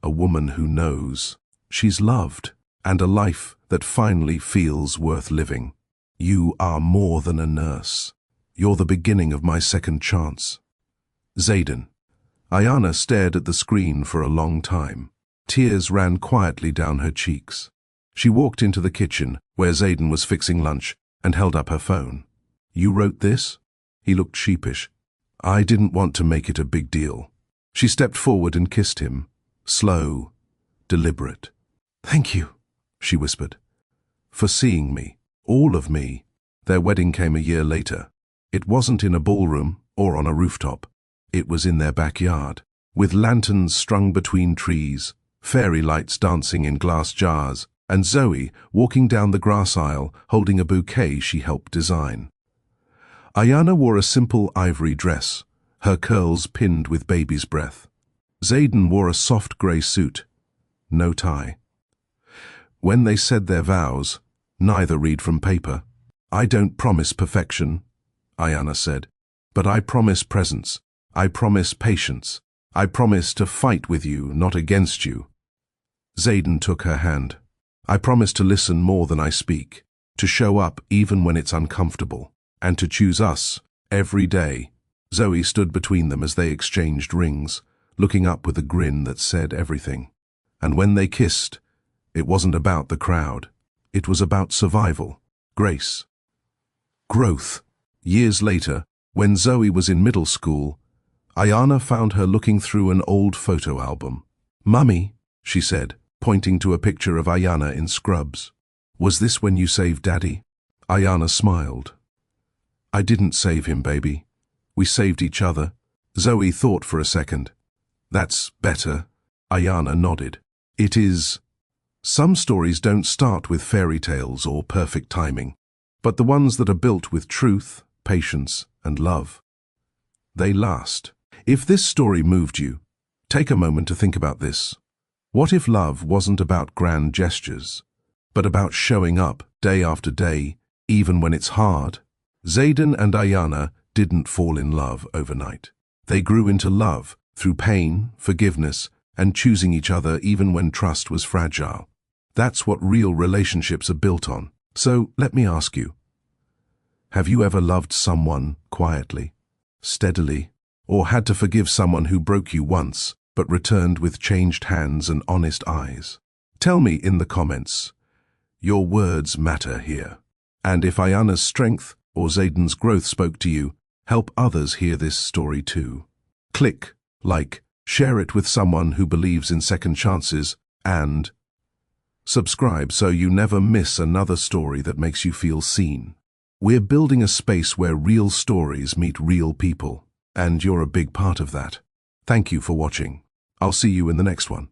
a woman who knows she's loved, and a life that finally feels worth living. You are more than a nurse. You're the beginning of my second chance. Zayden. Ayana stared at the screen for a long time. Tears ran quietly down her cheeks. She walked into the kitchen, where Zayden was fixing lunch, and held up her phone. You wrote this? He looked sheepish. I didn't want to make it a big deal. She stepped forward and kissed him. Slow, deliberate. Thank you, she whispered. For seeing me, all of me. Their wedding came a year later. It wasn't in a ballroom or on a rooftop. It was in their backyard, with lanterns strung between trees, fairy lights dancing in glass jars, and Zoe walking down the grass aisle holding a bouquet she helped design. Ayana wore a simple ivory dress, her curls pinned with baby's breath. Zayden wore a soft grey suit, no tie. When they said their vows, neither read from paper. I don't promise perfection, Ayana said, but I promise presence. I promise patience. I promise to fight with you, not against you. Zayden took her hand. I promise to listen more than I speak, to show up even when it's uncomfortable, and to choose us every day. Zoe stood between them as they exchanged rings, looking up with a grin that said everything. And when they kissed, it wasn't about the crowd. It was about survival, grace, growth. Years later, when Zoe was in middle school, Ayana found her looking through an old photo album. Mummy, she said, pointing to a picture of Ayana in scrubs. Was this when you saved Daddy? Ayana smiled. I didn't save him, baby. We saved each other. Zoe thought for a second. That's better. Ayana nodded. It is. Some stories don't start with fairy tales or perfect timing, but the ones that are built with truth, patience, and love, they last. If this story moved you, take a moment to think about this. What if love wasn't about grand gestures, but about showing up day after day, even when it's hard? Zayden and Ayana didn't fall in love overnight. They grew into love through pain, forgiveness, and choosing each other even when trust was fragile. That's what real relationships are built on. So let me ask you, have you ever loved someone quietly, steadily, or had to forgive someone who broke you once, but returned with changed hands and honest eyes? Tell me in the comments. Your words matter here. And if Ayana's strength or Zayden's growth spoke to you, help others hear this story too. Click, like, share it with someone who believes in second chances, and subscribe so you never miss another story that makes you feel seen. We're building a space where real stories meet real people, and you're a big part of that. Thank you for watching. I'll see you in the next one.